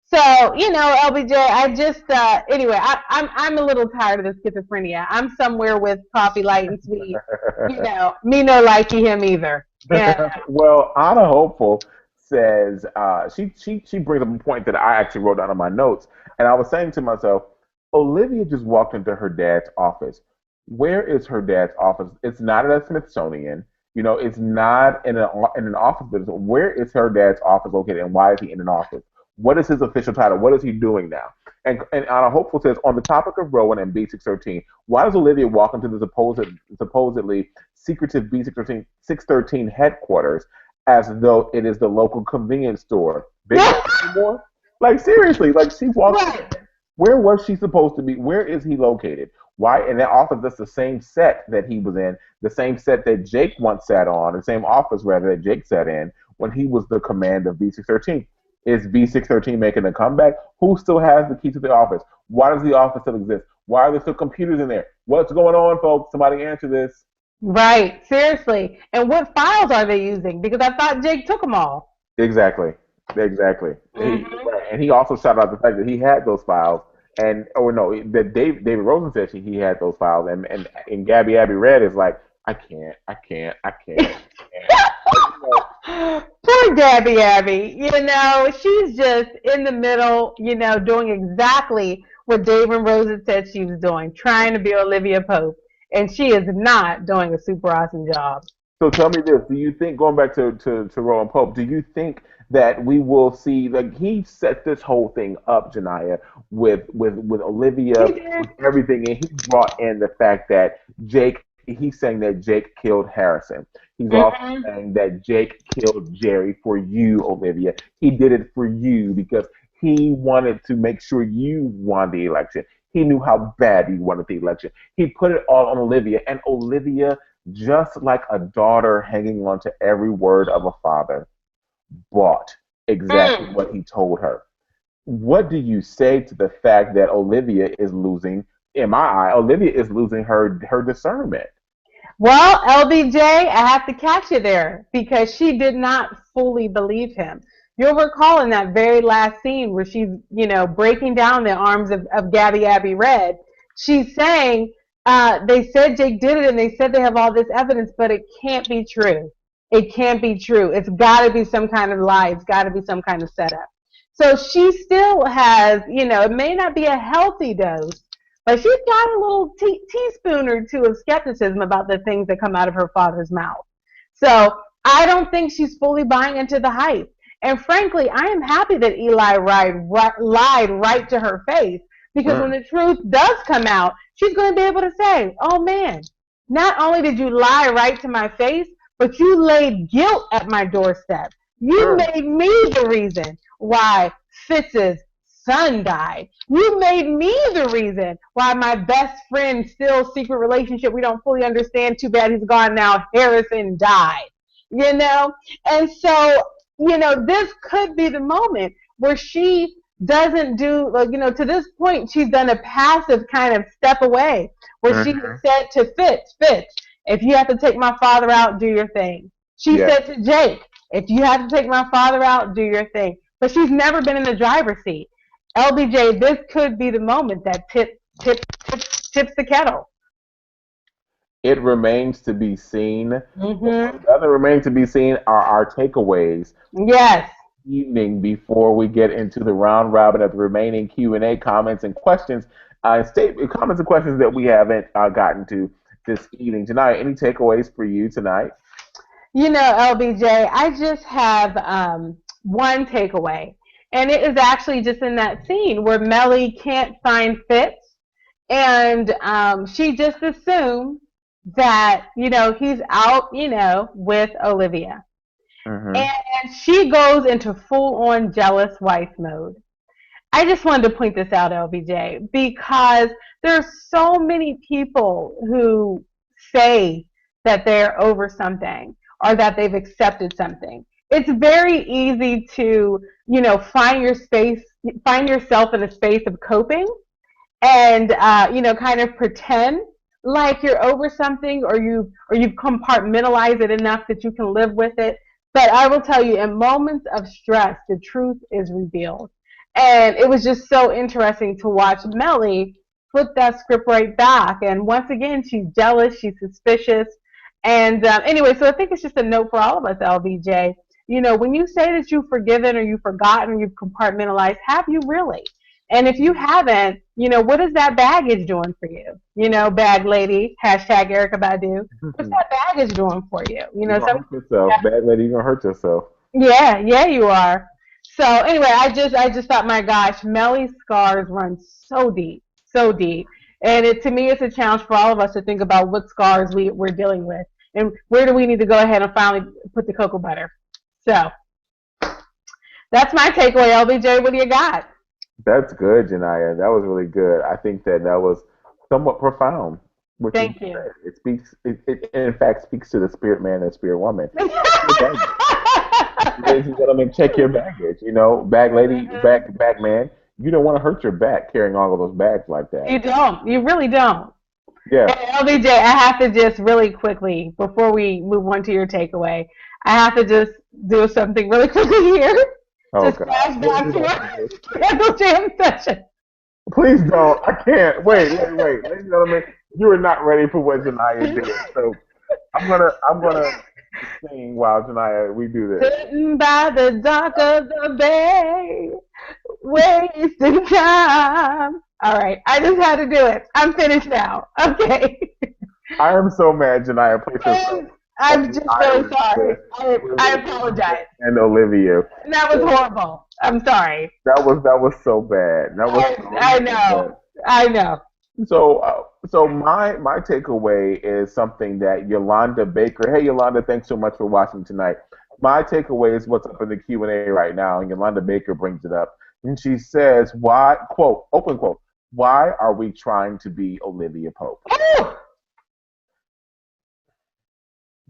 So, LBJ, I just, anyway, I'm a little tired of the schizophrenia. I'm somewhere with Coffee Light and Sweet. Me no likey him either. Yeah. Well, Anna Hopeful says she brings up a point that I actually wrote down in my notes, and I was saying to myself, Olivia just walked into her dad's office. Where is her dad's office? It's not at a Smithsonian. It's not in an office building. Where is her dad's office located, and why is he in an office? What is his official title? What is he doing now? And Anna Hopeful says, on the topic of Rowan and B613, why does Olivia walk into the supposedly secretive B613 headquarters as though it is the local convenience store? Big anymore? Like, seriously, like, she walks in. Where was she supposed to be? Where is he located? Why? And that office, that's the same set that he was in, the same set that Jake once sat on, the same office, rather, that Jake sat in when he was the command of B613. Is B613 making a comeback? Who still has the key to the office? Why does the office still exist? Why are there still computers in there? What's going on, folks? Somebody answer this. Right, seriously. And what files are they using? Because I thought Jake took them all. Exactly. Exactly. Mm-hmm. And he also shouted out the fact that he had those files. And, oh no, that David Rosen said he had those files. And Gabby Red is like, I can't. Poor Abby. She's just in the middle, doing exactly what David Rosen said she was doing, trying to be Olivia Pope. And she is not doing a super awesome job. So tell me this: do you think, going back to Rowan Pope, do you think that we will see, like, he set this whole thing up, Janiyah, with Olivia, with everything, and he brought in the fact that Jake. He's saying that Jake killed Harrison. He's also saying that Jake killed Jerry for you, Olivia. He did it for you because he wanted to make sure you won the election. He knew how bad you wanted the election. He put it all on Olivia, and Olivia, just like a daughter hanging on to every word of a father, bought exactly what he told her. What do you say to the fact that Olivia is losing, in my eye, Olivia is losing her discernment? Well, LBJ, I have to catch you there because she did not fully believe him. You'll recall in that very last scene where she's, breaking down the arms of Gabby Red, she's saying, they said Jake did it and they said they have all this evidence, but it can't be true. It can't be true. It's got to be some kind of lie. It's got to be some kind of setup. So she still has, it may not be a healthy dose, but she's got a little teaspoon or two of skepticism about the things that come out of her father's mouth. So I don't think she's fully buying into the hype. And frankly, I am happy that Eli lied right to her face, because when the truth does come out, she's going to be able to say, oh man, not only did you lie right to my face, but you laid guilt at my doorstep. You made me the reason why Fitz's son died. You made me the reason why my best friend, still secret relationship we don't fully understand, too bad he's gone now, Harrison, died. And so, this could be the moment where she doesn't do, to this point, she's done a passive kind of step away, where she said to Fitz, if you have to take my father out, do your thing. She said to Jake, if you have to take my father out, do your thing. But she's never been in the driver's seat. LBJ, this could be the moment that tips the kettle. It remains to be seen. What doesn't remain to be seen are our takeaways. Yes. Evening, before we get into the round robin of the remaining Q&A comments and questions, comments and questions that we haven't gotten to this evening. Janiyah, any takeaways for you tonight? LBJ, I just have one takeaway. And it is actually just in that scene where Mellie can't find Fitz, and she just assumed that, he's out, with Olivia. And she goes into full-on jealous wife mode. I just wanted to point this out, LBJ, because there's so many people who say that they're over something or that they've accepted something. It's very easy to, find yourself in a space of coping and, kind of pretend like you're over something, or you've compartmentalized it enough that you can live with it. But I will tell you, in moments of stress, the truth is revealed. And it was just so interesting to watch Mellie flip that script right back. And once again, she's jealous, she's suspicious. And anyway, so I think it's just a note for all of us, LBJ. When you say that you've forgiven or you've forgotten or you've compartmentalized, have you really? And if you haven't, what is that baggage doing for you? Bag lady, hashtag Erica Badu. What's that baggage doing for you? You're gonna hurt yourself, bad lady. You're gonna hurt yourself. Yeah, you are. So anyway, I just thought, my gosh, Mellie's scars run so deep, so deep. And to me, it's a challenge for all of us to think about what scars we're dealing with, and where do we need to go ahead and finally put the cocoa butter. So that's my takeaway. LBJ, what do you got? That's good, Janaya. That was really good. I think that was somewhat profound. What you Thank you. said. It speaks. It in fact speaks to the spirit man and spirit woman. Ladies and gentlemen, check your baggage. Bag lady, bag man. You don't want to hurt your back carrying all of those bags like that. You don't. You really don't. Yeah. And LBJ, I have to just really quickly, before we move on to your takeaway, I have to just do something really quickly here. Oh, just God. flash back to our Scandal Jam session. Please don't. I can't. Wait. Ladies and gentlemen, you are not ready for what Janaya did. So I'm gonna sing while Janaya we do this. Sitting by the dock of the bay, wasting time. All right, I just had to do it. I'm finished now. Okay. I am so mad, Janaya. Please yourself. I'm just really sorry. I apologize. And Olivia. That was horrible. I'm sorry. That was so bad. I know. I know. So my takeaway is something that Yolanda Baker. Hey Yolanda, thanks so much for watching tonight. My takeaway is what's up in the Q&A right now, and Yolanda Baker brings it up, and she says, "Why?" Quote, open quote. "Why are we trying to be Olivia Pope?"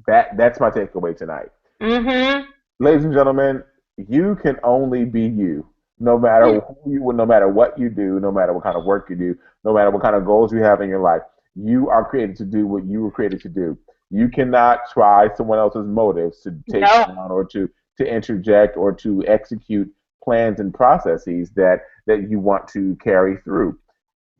That's my takeaway tonight. Mm-hmm. Ladies and gentlemen, you can only be you. No matter who you, no matter what you do, no matter what kind of work you do, no matter what kind of goals you have in your life, you are created to do what you were created to do. You cannot try someone else's motives to take down or to interject or to execute plans and processes that you want to carry through.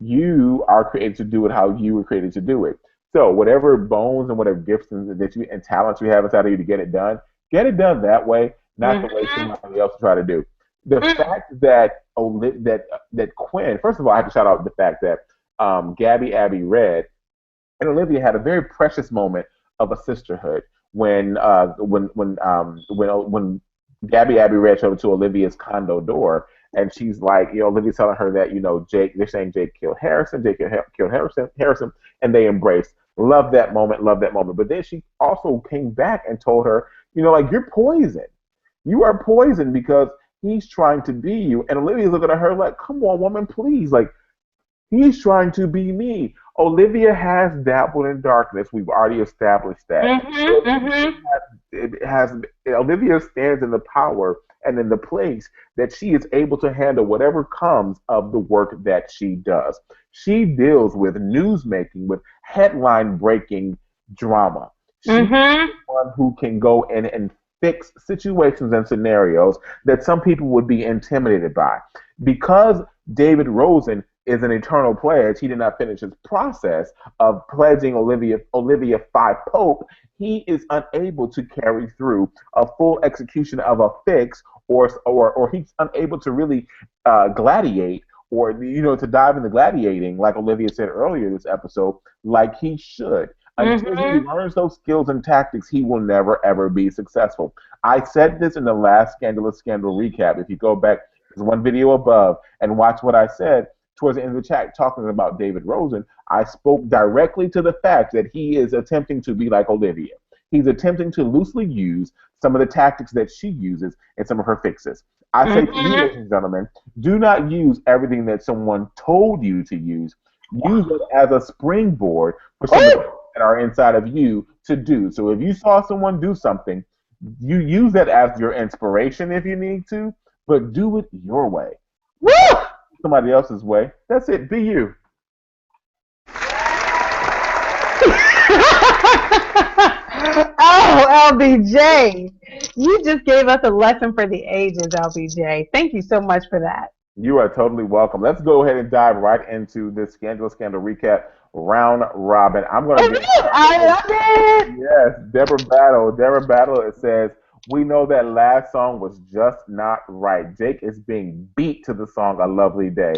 You are created to do it how you were created to do it. So whatever bones and whatever gifts and talents you have inside of you to get it done that way, not the way somebody else will try to do. The fact that Quinn, first of all, I have to shout out the fact that Gabby Abby Red and Olivia had a very precious moment of a sisterhood when Gabby Abby Red showed up to Olivia's condo door, and she's like, Olivia's telling her that they're saying Jake killed Harrison, and they embraced. Love that moment. But then she also came back and told her, you're poison. You are poison because he's trying to be you. And Olivia's looking at her like, come on, woman, please. Like, he's trying to be me. Olivia has dabbled in darkness. We've already established that. Olivia stands in the power and in the place that she is able to handle whatever comes of the work that she does. She deals with news making, with headline breaking drama. She's the one who can go in and fix situations and scenarios that some people would be intimidated by. Because David Rosen is an eternal pledge, he did not finish his process of pledging Olivia Phi Pope. He is unable to carry through a full execution of a fix, or he's unable to really gladiate, or to dive into gladiating, like Olivia said earlier this episode, like he should. Until he learns those skills and tactics, he will never, ever be successful. I said this in the last Scandalous Scandal recap. If you go back, there's one video above, and watch what I said towards the end of the chat talking about David Rosen. I spoke directly to the fact that he is attempting to be like Olivia. He's attempting to loosely use some of the tactics that she uses in some of her fixes. I say to you, ladies and gentlemen, do not use everything that someone told you to use. Use it as a springboard for something that are inside of you to do. So if you saw someone do something, you use that as your inspiration if you need to, but do it your way. Woo! Somebody else's way. That's it. Be you. Oh, LBJ. You just gave us a lesson for the ages, LBJ. Thank you so much for that. You are totally welcome. Let's go ahead and dive right into this Scandal recap round robin. I'm going to I love it. Yes, Deborah Battle, it says, we know that last song was just not right. Jake is being beat to the song A Lovely Day.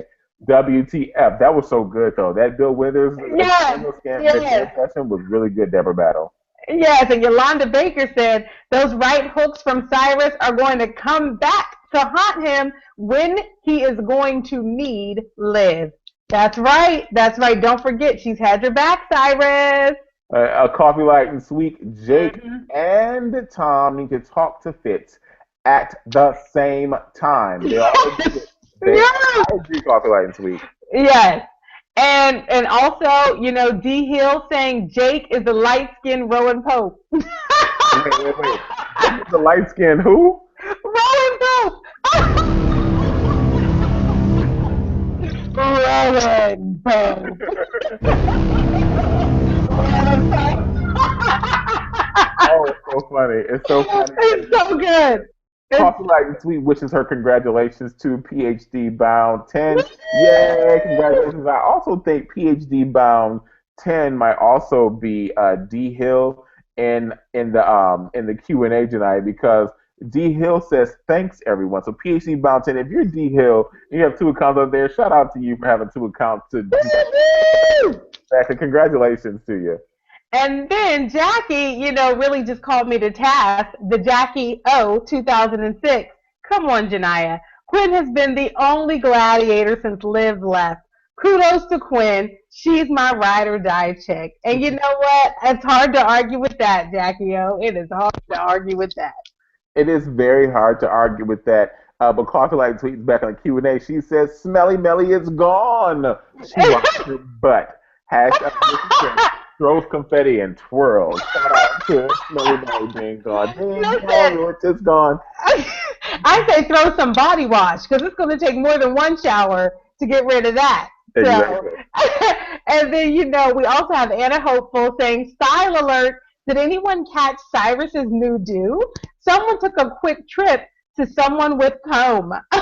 WTF. That was so good, though. That Bill Withers Yes, yes. session was really good, Deborah Battle. Yes, and Yolanda Baker said those right hooks from Cyrus are going to come back to haunt him when he is going to need Liv. That's right. That's right. Don't forget, she's had your back, Cyrus. A coffee light and sweet. Jake Mm-hmm. and Tom need to talk to Fitz at the same time. They always do it. Yes. I agree, coffee light and sweet. Yes. And also, D Hill saying Jake is the light skinned Rowan Pope. Wait. The light skin who? Rowan Pope. Rowan Pope. Oh, it's so funny. It's so funny. It's so good. Coffee Light and Sweet wishes her congratulations to PhD Bound 10. Yay, congratulations. I also think PhD Bound 10 might also be D Hill in the Q&A tonight, because D Hill says thanks everyone. So PhD Bound 10, if you're D Hill and you have two accounts up there, shout out to you for having two accounts to congratulations to you. And then Jackie, really just called me to task, the Jackie O 2006. Come on, Janiyah. Quinn has been the only gladiator since Liv left. Kudos to Quinn. She's my ride or die chick. And you know what? It's hard to argue with that, Jackie O. It is hard to argue with that. It is very hard to argue with that. But Coffee Light tweets back on the Q&A. She says, Smelly Mellie is gone. She wants her butt. Hashtag throws confetti and twirls. Shout out to Smelly Mellie being gone. It's gone. I say throw some body wash, because it's going to take more than one shower to get rid of that. Exactly. So, and then, we also have Anna Hopeful saying, style alert, did anyone catch Cyrus's new do? Someone took a quick trip to someone with comb. I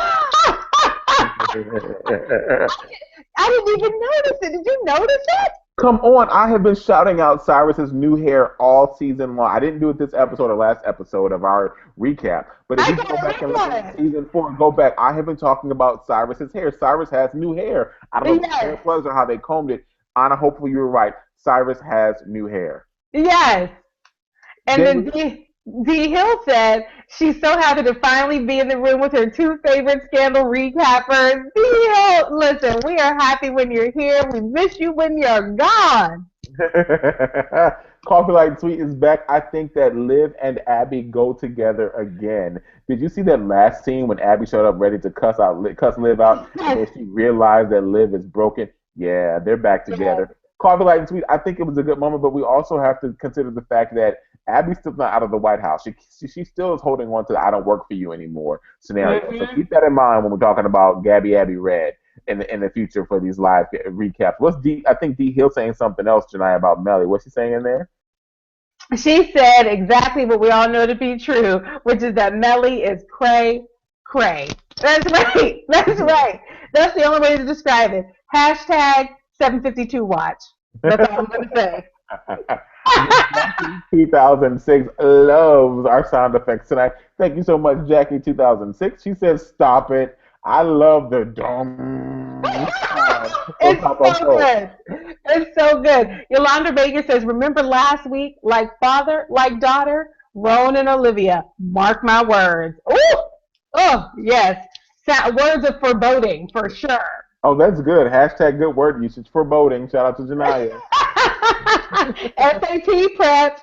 didn't even notice it. Did you notice it? Come on, I have been shouting out Cyrus's new hair all season long. I didn't do it this episode or last episode of our recap. But if you go back and look at season 4 and go back, I have been talking about Cyrus's hair. Cyrus has new hair. I don't know if it was or how they combed it. Anna, hopefully you were right. Cyrus has new hair. Yes. And then D Hill said she's so happy to finally be in the room with her two favorite Scandal recappers. D Hill, listen, we are happy when you're here. We miss you when you're gone. Coffee Light and Sweet is back. I think that Liv and Abby go together again. Did you see that last scene when Abby showed up ready to cuss Liv out, and then she realized that Liv is broken? Yeah, they're back together. Yeah. Coffee Light and Sweet, I think it was a good moment, but we also have to consider the fact that Abby's still not out of the White House. She still is holding on to the I don't work for you anymore scenario. Mm-hmm. So keep that in mind when we're talking about Gabby Abby Red in the future for these live recaps. I think D Hill saying something else, Janiyah, about Mellie. What's she saying in there? She said exactly what we all know to be true, which is that Mellie is cray. That's right. That's right. That's the only way to describe it. Hashtag 752 watch. That's all I'm going to say. 2006 loves our sound effects tonight. Thank you so much, Jackie 2006. She says, stop it. I love the dome. It's so good. It's so good. Yolanda Baker says, remember last week, like father, like daughter, Rowan and Olivia. Mark my words. Ooh! Oh, yes. Words of foreboding, for sure. Oh, that's good. Hashtag good word usage. Foreboding. Shout out to Janiyah. SAT prep.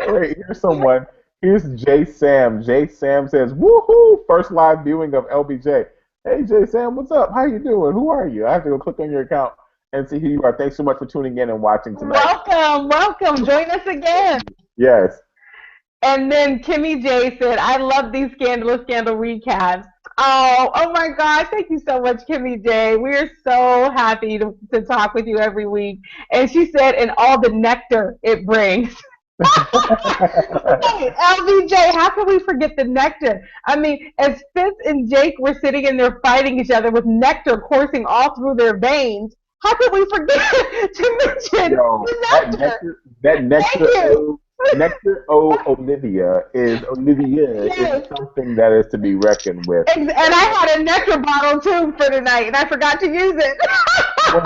Wait, here's someone. Here's J Sam. J Sam says, woohoo! First live viewing of LBJ. Hey, J Sam, what's up? How you doing? Who are you? I have to go click on your account and see who you are. Thanks so much for tuning in and watching tonight. Welcome. Join us again. Yes. And then Kimmy J said, I love these Scandal recaps. Oh my God. Thank you so much, Kimmy J. We're so happy to talk with you every week. And she said, and all the nectar it brings. Hey, LBJ, how can we forget the nectar? I mean, as Fitz and Jake were sitting in there fighting each other with nectar coursing all through their veins, how could we forget to mention the nectar? That nectar is Nectar Olivia is Yes. something that is to be reckoned with. And I had a nectar bottle too for tonight, and I forgot to use it. Wait,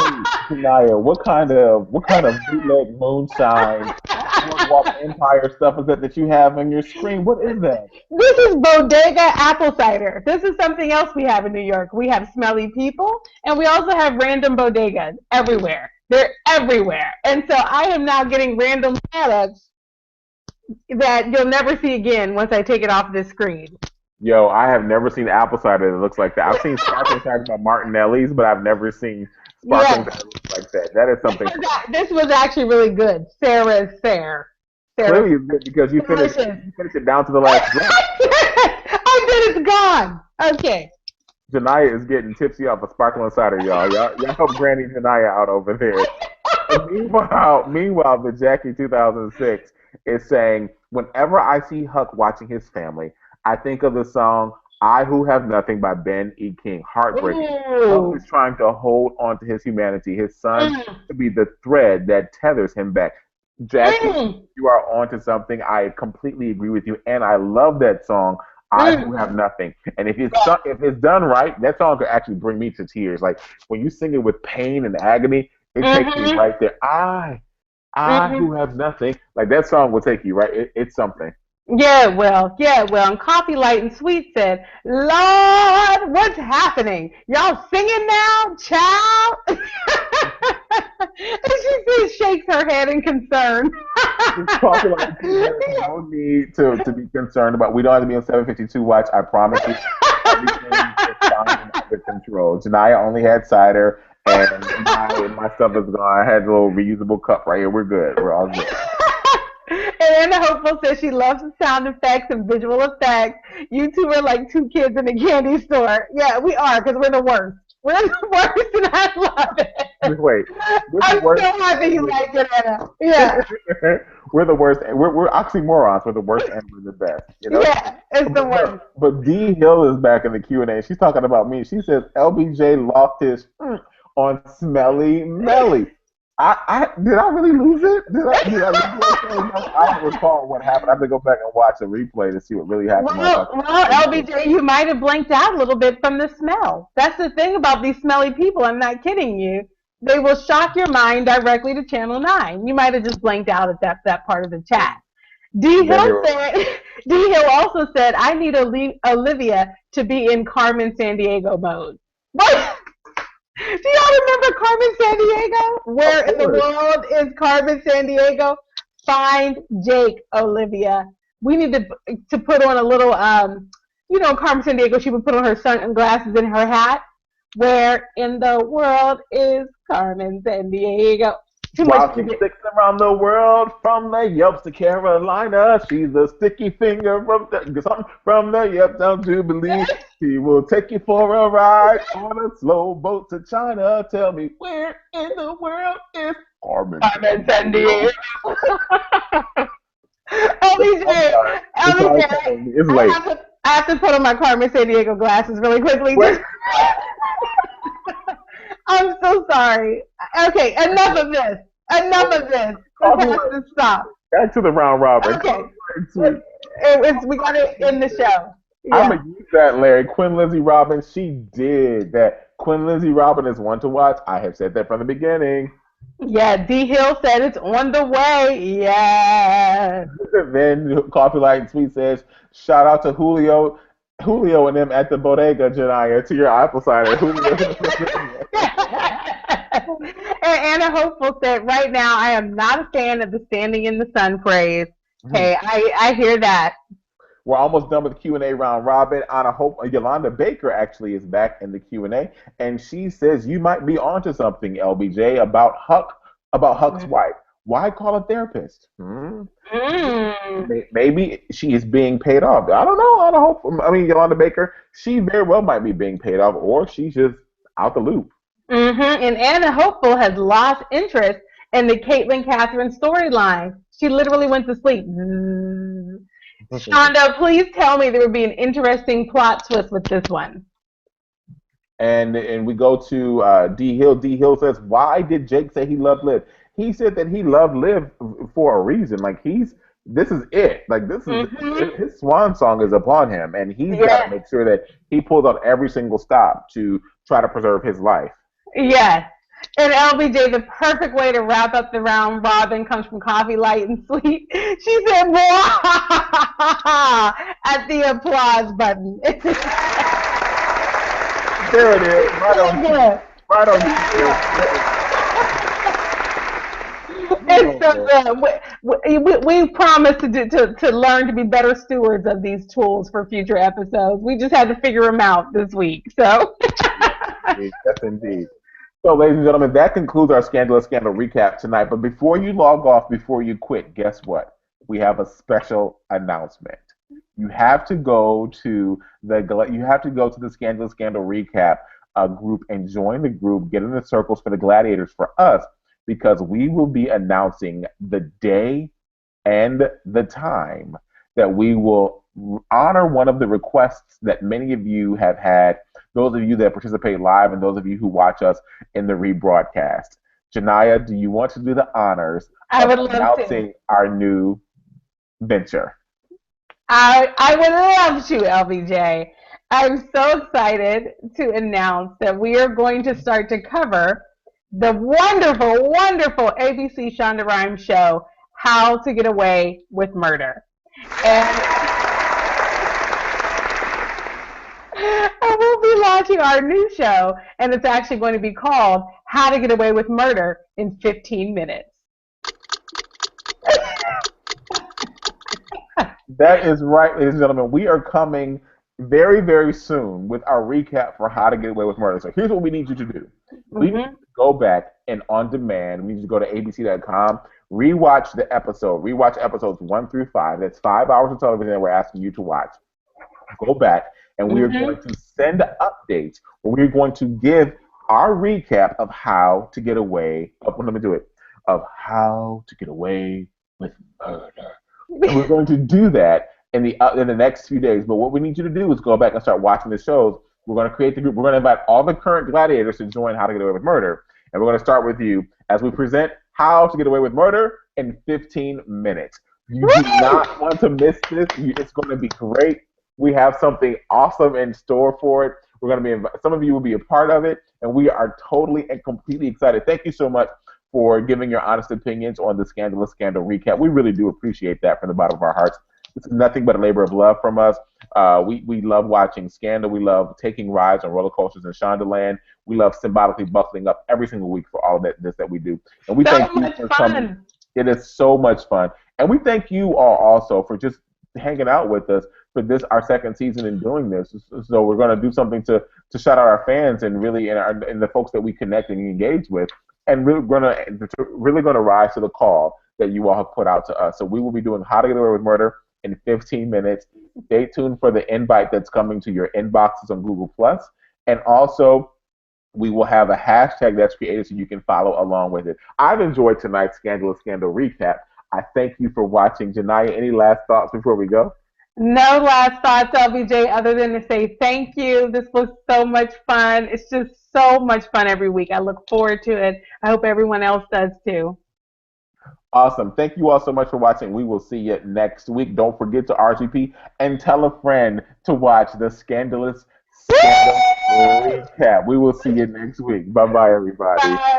Janaya, what kind of bootleg moonshine boardwalk empire stuff is that you have on your screen? What is that? This is bodega apple cider. This is something else we have in New York. We have smelly people, and we also have random bodegas everywhere. They're everywhere. And so I am now getting random products that you'll never see again once I take it off this screen. Yo, I have never seen apple cider that looks like that. I've seen sparkling cider by Martinelli's, but I've never seen sparkling Yes. cider that looks like that. That is This something. was, this was actually really good. Sarah's fair. Sarah's Clearly, it's good because delicious. you finished it down to the last drop. I did. It's gone. Okay. Janaya is getting tipsy off of sparkling cider, y'all. Y'all help Granny Janaya out over there. And meanwhile, the Jackie 2006 is saying, whenever I see Huck watching his family, I think of the song "I Who Have Nothing" by Ben E. King. Heartbreaking. Huck Ooh. is trying to hold on to his humanity, his son, Mm. to be the thread that tethers him back. Jackie, Mm. you are onto something. I completely agree with you, and I love that song. I Mm. who have nothing, and if it's done right, that song could actually bring me to tears. Like when you sing it with pain and agony, it takes me Mhm. right there. I Mhm. who have nothing, like that song will take you right. It's something. Yeah, well, yeah, well. And Coffee Light and Sweet said, "Lord, what's happening? Y'all singing now, child?" And she just shakes her head in concern. Talking like there is no need to be concerned about. We don't have to be on 752 watch. I promise you, everything is fine and under control. Janaya only had cider, and my stuff is gone. I had a little reusable cup right here. We're good. We're all good. And Anna Hopeful says she loves the sound effects and visual effects. You two are like two kids in a candy store. Yeah, we are, because we're the worst. We're the worst, and I love it. Just wait. We're the I'm worst. so happy you like it, Anna. Yeah, We're the worst. We're oxymorons. We're the worst and we're the best. You know. yeah, it's the worst. But D Hill is back in the Q&A. She's talking about me. She says LBJ lost his on Smelly Mellie. Did I really lose it? Did I lose it? I don't recall what happened. I have to go back and watch a replay to see what really happened. LBJ, you might have blanked out a little bit from the smell. That's the thing about these smelly people. I'm not kidding you. They will shock your mind directly to Channel 9. You might have just blanked out at that part of the chat. D Maybe. Hill said. D Hill also said, "I need Olivia to be in Carmen San Diego mode." What? Do y'all remember Carmen San Diego? Where in the world is Carmen San Diego? Find Jake, Olivia. We need to put on a little Carmen San Diego. She would put on her sunglasses and her hat. Where in the world is Carmen San Diego? Too While much she to get. sticks around the world, from the Yelps to Carolina, she's a sticky finger from the Yelps down to Belize. She will take you for a ride on a slow boat to China. Tell me, where in the world is Carmen? Carmen San Diego. LBJ, It's late. I have to put on my Carmen San Diego glasses really quickly. I'm so sorry. Okay, enough of this. Enough of this. This has to stop. Back to the round robin. Okay. We got to end the show. Yeah. I'm going to use that, Larry. Quinn Lindsay Robin, she did that. Quinn Lindsay Robin is one to watch. I have said that from the beginning. Yeah, D Hill said it's on the way. Yeah. Then Coffee Light and Sweet says, shout out to Julio and them at the bodega, Janaya, to your apple cider. And Anna Hopeful said, right now, I am not a fan of the standing in the sun phrase. Hey, I hear that. We're almost done with the Q&A round robin. Yolanda Baker actually is back in the Q&A, and she says you might be onto something, LBJ, about Huck's wife. Why call a therapist? Maybe she is being paid off. I don't know. Yolanda Baker, she very well might be being paid off, or she's just out the loop. And Anna Hopeful has lost interest in the Caitlin Catherine storyline. She literally went to sleep. Shonda, please tell me there would be an interesting plot twist with this one. And we go to D Hill. D Hill says, why did Jake say he loved Liv? He said that he loved Liv for a reason. Like, he's this is it. Like this is his swan song is upon him, and he's got to Yes. make sure that he pulls out every single stop to try to preserve his life. Yes. And LBJ, the perfect way to wrap up the round robin comes from Coffee Light and Sweet. She said, "Mwah!" at the applause button. There it is. Right on. Right on. It's so good. We promise to learn to be better stewards of these tools for future episodes. We just had to figure them out this week. So. Yes, indeed. So, ladies and gentlemen, that concludes our Scandalous Scandal recap tonight. But before you log off, before you quit, guess what? We have a special announcement. You have to go to the Scandalous Scandal recap group and join the group. Get in the circles for the gladiators for us, because we will be announcing the day and the time that we will honor one of the requests that many of you have had, those of you that participate live and those of you who watch us in the rebroadcast. Janiyah, do you want to do the honors of announcing our new venture? I would love to, LBJ. I'm so excited to announce that we are going to start to cover the wonderful, wonderful ABC Shonda Rhimes show, How to Get Away with Murder. And we'll be launching our new show, and it's actually going to be called How to Get Away with Murder in 15 Minutes. That is right, ladies and gentlemen. We are coming very, very soon with our recap for How to Get Away with Murder. So here's what we need you to do. We need to go back and on demand. We need to go to abc.com, rewatch the episode, rewatch episodes 1 through 5. That's 5 hours of television that we're asking you to watch. Go back, and we are going to send updates where we're going to give our recap of how to get away. Let me do it. Of how to get away with murder. And we're going to do that in the next few days. But what we need you to do is go back and start watching the shows. We're going to create the group. We're going to invite all the current gladiators to join How to Get Away with Murder. And we're going to start with you as we present How to Get Away with Murder in 15 minutes. You do not want to miss this. It's going to be great. We have something awesome in store for it. We're going to be some of you will be a part of it, and we are totally and completely excited. Thank you so much for giving your honest opinions on the Scandalous Scandal recap. We really do appreciate that from the bottom of our hearts. It's nothing but a labor of love from us. We love watching Scandal. We love taking rides on roller coasters in Shondaland. We love symbolically buckling up every single week for all of that we do. And we thank you for coming. It is so much fun. And we thank you all also for just hanging out with us for this, our second season in doing this. So we're going to do something to shout out our fans and really and the folks that we connect and engage with. And we're really going to rise to the call that you all have put out to us. So we will be doing How to Get Away with Murder in 15 minutes. Stay tuned for the invite that's coming to your inboxes on Google+. And also, we will have a hashtag that's created so you can follow along with it. I've enjoyed tonight's Scandalous Scandal recap. I thank you for watching. Janiyah, any last thoughts before we go? No last thoughts, LBJ, other than to say thank you. This was so much fun. It's just so much fun every week. I look forward to it. I hope everyone else does too. Awesome. Thank you all so much for watching. We will see you next week. Don't forget to RSVP and tell a friend to watch the Scandalous Scandal recap. We will see you next week. Bye-bye, everybody. Bye.